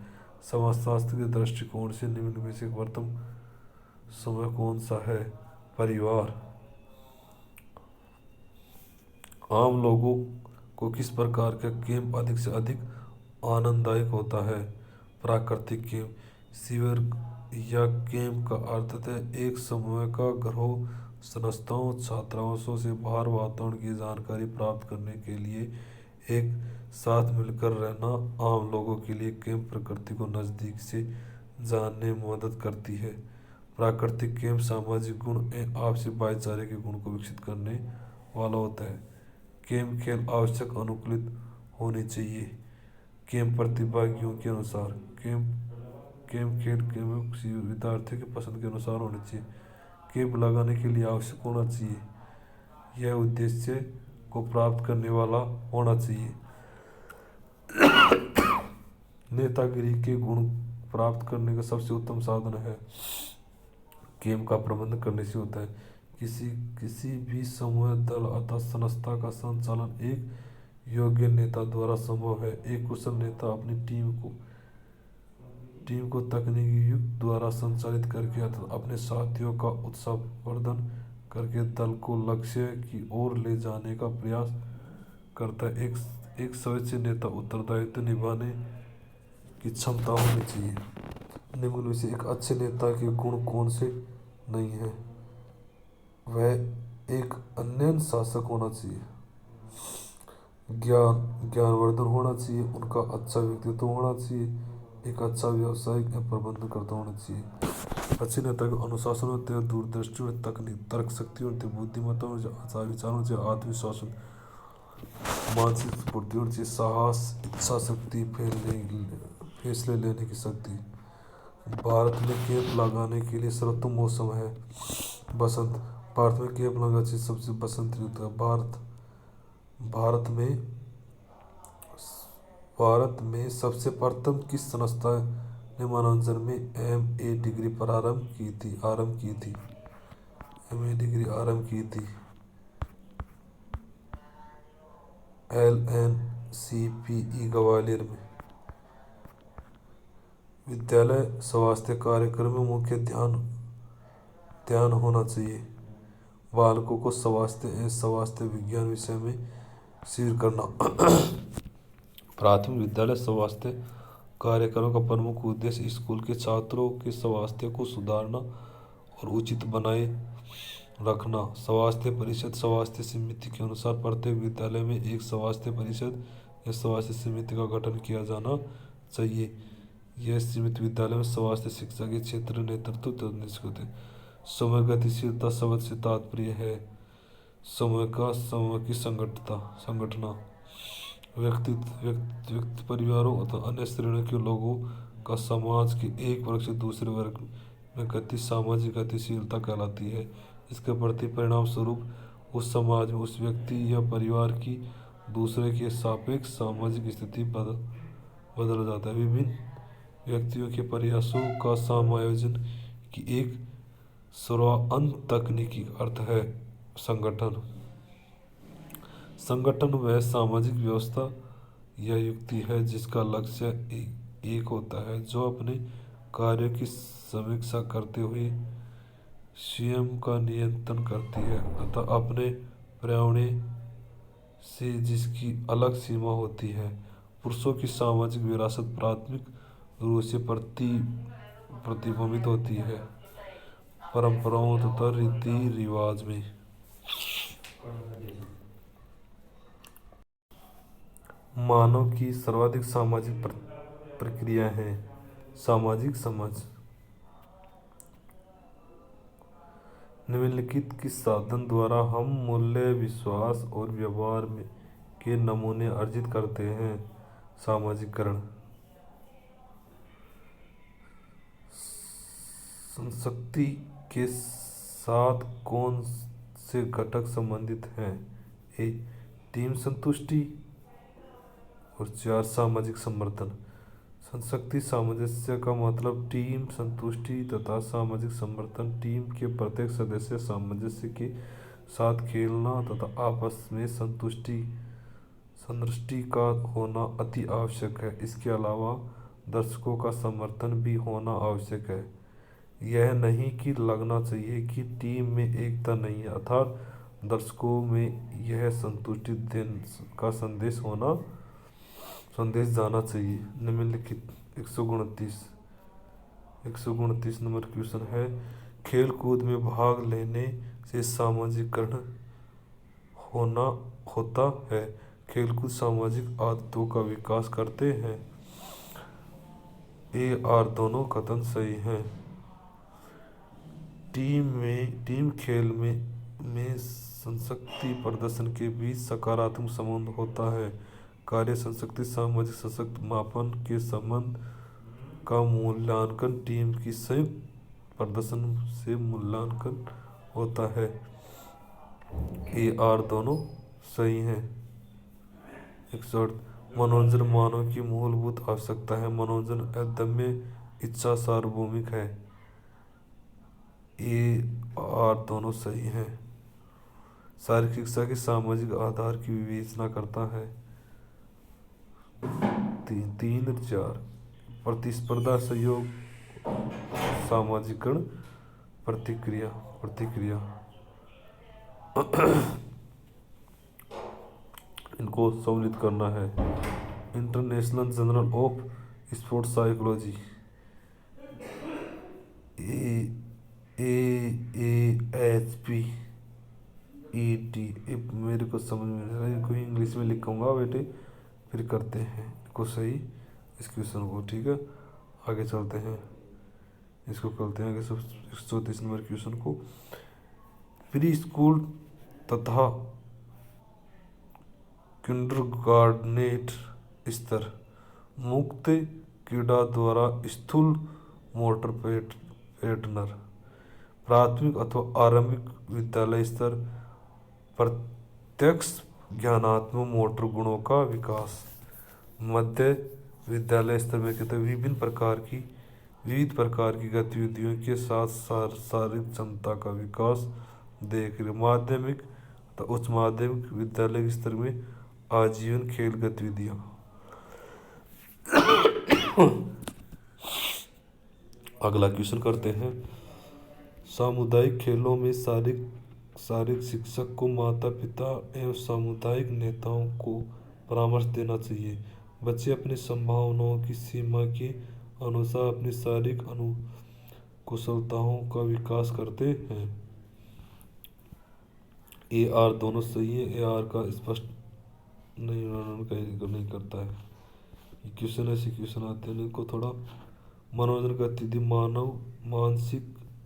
समाजशास्त्र के दृष्टिकोण से निम्न में से प्रथम समूह कौन सा है? परिवार। आम लोगों को किस प्रकार का कैंप अधिक से अधिक आनंददायक होता है? प्राकृतिक कैंप। शिविर या कैंप का अर्थ है एक समूह का ग्रहों, संस्थाओं, छात्रावासों से बाहर वातावरण की जानकारी प्राप्त करने के लिए एक साथ मिलकर रहना। आम लोगों के लिए कैंप प्रकृति को नज़दीक से जानने में मदद करती है। प्राकृतिक कैंप सामाजिक गुण एवं आपसी भाईचारे के गुण को विकसित करने वाला होता है। कैंप खेल आवश्यक अनुकूलित होनी चाहिए कैंप प्रतिभागियों के अनुसार। कैंप खेल किसी विद्यार्थी की पसंद के अनुसार होनी चाहिए। कैंप लगाने के लिए आवश्यक होना चाहिए, यह उद्देश्य को प्राप्त करने वाला होना चाहिए। नेतागिरी के गुण प्राप्त करने का सबसे उत्तम साधन है कैंप का प्रबंधन करने से होता है। किसी भी समूह, दल अथवा संस्था का संचालन एक योग्य नेता द्वारा संभव है। एक कुशल नेता अपनी टीम को तकनीकी युक्त द्वारा संचालित करके अथवा अपने साथियों का उत्साहवर्धन करके दल को लक्ष्य की ओर ले जाने का प्रयास करता है। एक सच्चे नेता उत्तरदायित्व निभाने की क्षमता होनी चाहिए। निम्न में से एक अच्छे नेता के गुण कौन से नहीं है? वह एक अनन्य शासक होना चाहिए, ज्ञानवर्धन होना चाहिए, उनका अच्छा व्यक्तित्व होना चाहिए, एक अच्छा व्यावसायिक एवं प्रबंधन करता होना चाहिए। अच्छे नेता के अनुशासन होते हैं, दूरदृष्टि और तकनीक, तर्क शक्ति होती है, बुद्धिमत्ता होती है, आचार विचार होते हैं, आत्मविश्वास। मानसिक स्फूर्ति और साहस, इच्छा शक्ति, फैसले लेने की शक्ति। भारत में कैंप लगाने के लिए सर्वोत्तम मौसम है बसंत। भारत में कैंप लगाने से सबसे बसंत ऋतु है। भारत में भारत में सबसे प्रथम किस संस्था ने मनोरंजन में एमए डिग्री आरंभ की थी? LNCPE ग्वालियर में। विद्यालय स्वास्थ्य कार्यक्रम में मुख्य ध्यान होना चाहिए। बालकों को स्वास्थ्य विज्ञान विषय में शिविर करना। प्राथमिक विद्यालय स्वास्थ्य कार्यक्रम का प्रमुख उद्देश्य स्कूल के छात्रों के स्वास्थ्य को सुधारना और उचित बनाए रखना। स्वास्थ्य समिति के अनुसार प्रत्येक विद्यालय में एक स्वास्थ्य परिषद या स्वास्थ्य समिति का गठन किया जाना चाहिए। यह समिति विद्यालय में स्वास्थ्य शिक्षा के क्षेत्र नेतृत्व निश्चित है। समय गतिशीलता शब्द से तात्पर्य है समूह की संगठना, व्यक्ति परिवारों अथवा अन्य श्रेणियों के लोगों का समाज के एक वर्ग से दूसरे वर्ग में गति सामाजिक गतिशीलता कहलाती है। इसके प्रति परिणाम स्वरूप उस समाज में उस व्यक्ति या परिवार की दूसरे के सापेक्ष सामाजिक स्थिति बदल जाता है। विभिन्न व्यक्तियों के प्रयासों का समायोजन की एक सर्वांग तकनीकी अर्थ है संगठन। संगठन वह सामाजिक व्यवस्था या युक्ति है जिसका लक्ष्य एक होता है, जो अपने कार्यों की समीक्षा करते हुए स्वयं का नियंत्रण करती है तथा अपने पर्यावरण से जिसकी अलग सीमा होती है। पुरुषों की सामाजिक विरासत प्राथमिक रूप से प्रतिबिंबित होती है परंपराओं तथा रीति रिवाज में। मानव की सर्वाधिक सामाजिक प्रक्रिया है सामाजिक समझ। निम्नलिखित किस साधन द्वारा हम मूल्य, विश्वास और व्यवहार के नमूने अर्जित करते हैं? सामाजिकरण। संस्कृति के साथ कौन से घटक संबंधित हैं? ए. टीम संतुष्टि और 4. सामाजिक समर्थन। संस्कृति सामंजस्य का मतलब टीम संतुष्टि तथा सामाजिक समर्थन। टीम के प्रत्येक सदस्य सामंजस्य के साथ खेलना तथा आपस में संतुष्टि का होना अति आवश्यक है। इसके अलावा दर्शकों का समर्थन भी होना आवश्यक है। यह नहीं कि लगना चाहिए कि टीम में एकता नहीं है, अर्थात दर्शकों में यह संतुष्टि का संदेश जाना चाहिए। निम्नलिखित 129 नंबर क्वेश्चन है। खेल कूद में भाग लेने से सामाजिकरण होता है। खेलकूद सामाजिक आदतों का विकास करते हैं। ए आर दोनों कथन सही हैं। टीम खेल में संस्कृति प्रदर्शन के बीच सकारात्मक संबंध होता है। कार्य संस्कृति सामाजिक संस्कृति मापन के संबंध का मूल्यांकन टीम की संयुक्त प्रदर्शन से मूल्यांकन होता है। ए आर दोनों सही हैं। 108 मनोरंजन मानव की मूलभूत आवश्यकता है। मनोरंजन अदम्य इच्छा सार्वभौमिक है। ए आर दोनों सही हैं। शारीरिक शिक्षा के सामाजिक आधार की विवेचना करता है। 3 और 4 प्रतिस्पर्धा सहयोग सामाजिकरण प्रतिक्रिया इनको सम्मिलित करना है। International journal of sports psychology AASPET मेरे को समझ में नहीं आ रहा, इनको इंग्लिश में लिखूंगा बेटे, फिर करते हैं इनको सही इस क्वेश्चन को। ठीक है, आगे चलते हैं, इसको करते हैं आगे। 134 नंबर क्वेश्चन को प्री स्कूल तथा किंडरगार्टनेट स्तर, मुक्त क्रीड़ा द्वारा स्थूल मोटर पैटर्न, प्राथमिक अथवा आरंभिक विद्यालय स्तर, प्रत्यक्ष ज्ञानात्मक मोटर गुणों का विकास, मध्य विद्यालय स्तर में कहते हैं विविध प्रकार की गतिविधियों के साथ शारीरिक क्षमता का विकास देख रहे, माध्यमिक तो उच्च माध्यमिक विद्यालय के स्तर में आजीवन खेल गतिविधियां। अगला क्वेश्चन करते हैं, सामुदायिक खेलों में शारीरिक शिक्षक को माता पिता एवं सामुदायिक नेताओं को परामर्श देना चाहिए। बच्चे अपनी संभावनाओं की सीमा के अनुसार अपनी शारीरिक कुशलताओं का विकास करते हैं। ए आर दोनों सही है। ए आर का स्पष्ट नहीं करता है। ये क्वेश्चन ऐसे क्वेश्चन आते हैं इनको थोड़ा मनोरंजन गतिविधि मानव मानसिक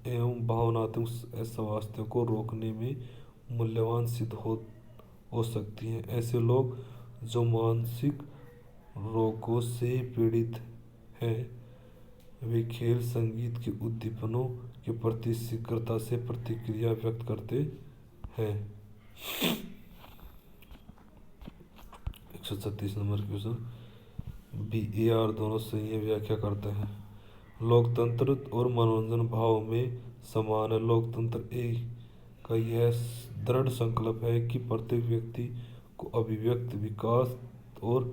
एवं भावनात्मक स्वास्थ्य को रोकने में मूल्यवान सिद्ध हो सकती हैं। ऐसे लोग जो मानसिक रोगों से पीड़ित हैं वे खेल संगीत के उद्दीपनों के प्रति शीघ्रता से प्रतिक्रिया व्यक्त करते हैं। 136 number question, B A R दोनों सही है। व्याख्या करते हैं, लोकतंत्र और मनोरंजन भाव में समान है। लोकतंत्र का यह दृढ़ संकल्प है कि प्रत्येक व्यक्ति को अभिव्यक्ति, विकास और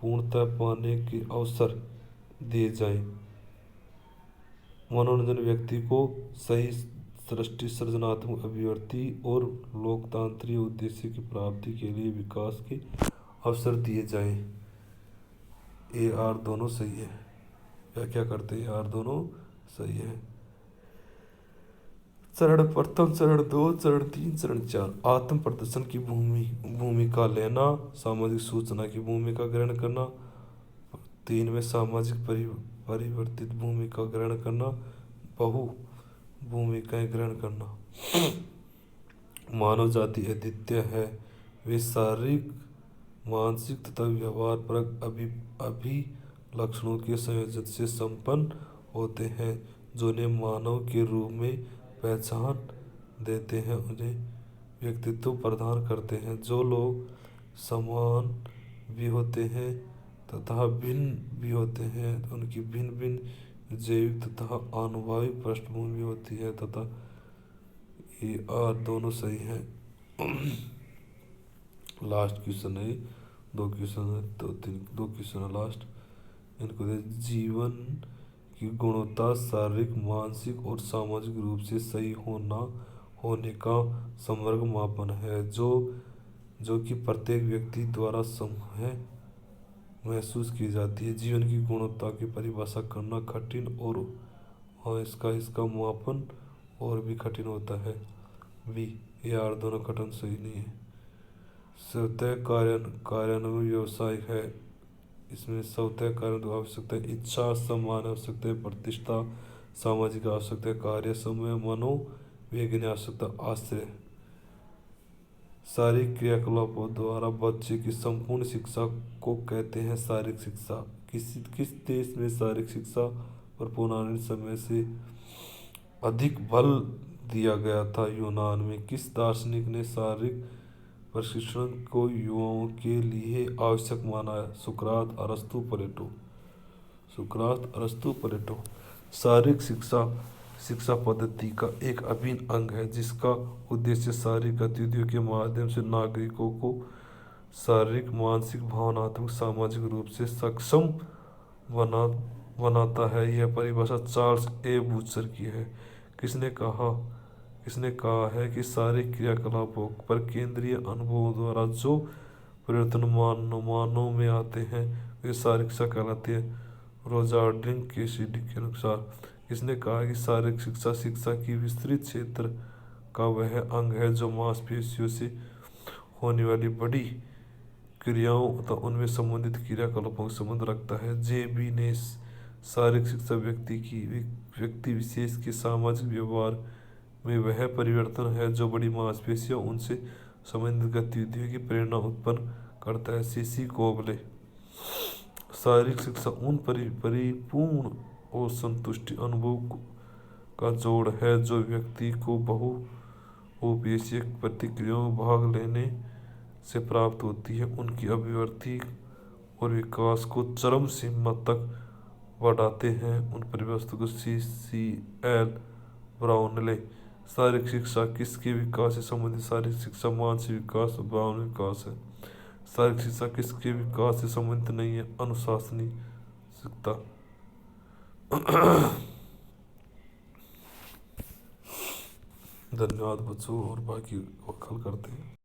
पूर्णता पाने के अवसर दिए जाएं। मनोरंजन व्यक्ति को सही सृष्टि, सृजनात्मक अभिव्यक्ति और लोकतांत्रिक उद्देश्य की प्राप्ति के लिए विकास के अवसर दिए जाएं। ए आर दोनों सही है। क्या करते हैं? आर दोनों सही है। चरण प्रथम, चरण 2, चरण 3, चरण 4। आत्म प्रदर्शन की भूमिका लेना, सामाजिक सूचना की भूमिका ग्रहण करना, 3 में सामाजिक परिवर्तित भूमिका ग्रहण करना, बहु भूमिकाएं ग्रहण करना। मानव जाति अद्वितीय है, वे शारीरिक, मानसिक तथा व्यवहार परक अभिलक्षणों के संयोजन से संपन्न होते हैं जो उन्हें मानव के रूप में पहचान देते हैं, उन्हें व्यक्तित्व प्रदान करते हैं। जो लोग समान भी होते हैं तथा भिन्न भी होते हैं, उनकी भिन्न भिन्न जैविक तथा आनुवांशिक पृष्ठभूमि होती है तथा ये आर दोनों सही हैं। लास्ट क्वेश्चन है, 2 क्वेश्चन है, 2 क्वेश्चन है लास्ट। इनको जीवन की गुणवत्ता शारीरिक, मानसिक और सामाजिक रूप से सही होने का समग्र मापन है जो कि प्रत्येक व्यक्ति द्वारा महसूस की जाती है। जीवन की गुणवत्ता की परिभाषा करना कठिन और इसका मापन और भी कठिन होता है। बी ए आर दोनों कठिन सही नहीं है। स्वतः कार्यान्वयन व्यवसायिक है, इसमें स्वतः कार्य आवश्यकता है, इच्छा, सम्मान आवश्यकता है, प्रतिष्ठा, सामाजिक आवश्यकता है, कार्य समय, मनोवैज्ञानिक आवश्यकता, आश्रय। शारीरिक क्रियाकलापों द्वारा बच्चे की संपूर्ण शिक्षा को कहते हैं शारीरिक शिक्षा। किस देश में शारीरिक शिक्षा पर पुराने समय से अधिक बल दिया गया था? यूनान में। किस दार्शनिक ने शारीरिक प्रशिक्षण को युवाओं के लिए आवश्यक माना? सुकरात, अरस्तु, प्लेटो। शारीरिक शिक्षा पद्धति का एक अभिन्न अंग है जिसका उद्देश्य शारीरिक गतिविधियों के माध्यम से नागरिकों को शारीरिक, मानसिक, भावनात्मक, सामाजिक रूप से सक्षम बनाता है। यह परिभाषा चार्ल्स ए बूचर की है। किसने कहा है कि शारीरिक क्रियाकलापों पर केंद्रीय अनुभवों द्वारा जो परिवर्तन मानव में आते हैं वे शारीरिक शिक्षा कहलाती है? रोजार्डिन कैसिडी के अनुसार। किसने कहा कि शारीरिक शिक्षा की विस्तृत क्षेत्र का वह अंग है जो मांसपेशियों से होने वाली बड़ी क्रियाओं तथा उनमें संबंधित क्रियाकलापों का संबंध रखता है? जे बी ने शारीरिक शिक्षा व्यक्ति विशेष के सामाजिक व्यवहार में वह परिवर्तन है जो बड़ी मांसपेशियों उनसे संबंधित गतिविधियों की प्रेरणा उत्पन्न करता है। सीसी कोबले। शारीरिक शिक्षा उन परिपूर्ण और संतुष्टि अनुभव का जोड़ है जो व्यक्ति को बहु उपदेशीय प्रतिक्रियाओं में भाग लेने से प्राप्त होती है। उनकी अभिवृद्धि और विकास को चरम सीमा तक बढ़ाते हैं। उन परिवस्तु को CCL ब्राउन ने शारीरिक शिक्षा किसके विकास से संबंधित? शारीरिक शिक्षा मानसिक विकास और भावनिक विकास है। शारीरिक शिक्षा किसके विकास से संबंधित नहीं है? अनुशासनिक शिक्षा। धन्यवाद बच्चों, और बाकी कल करते हैं।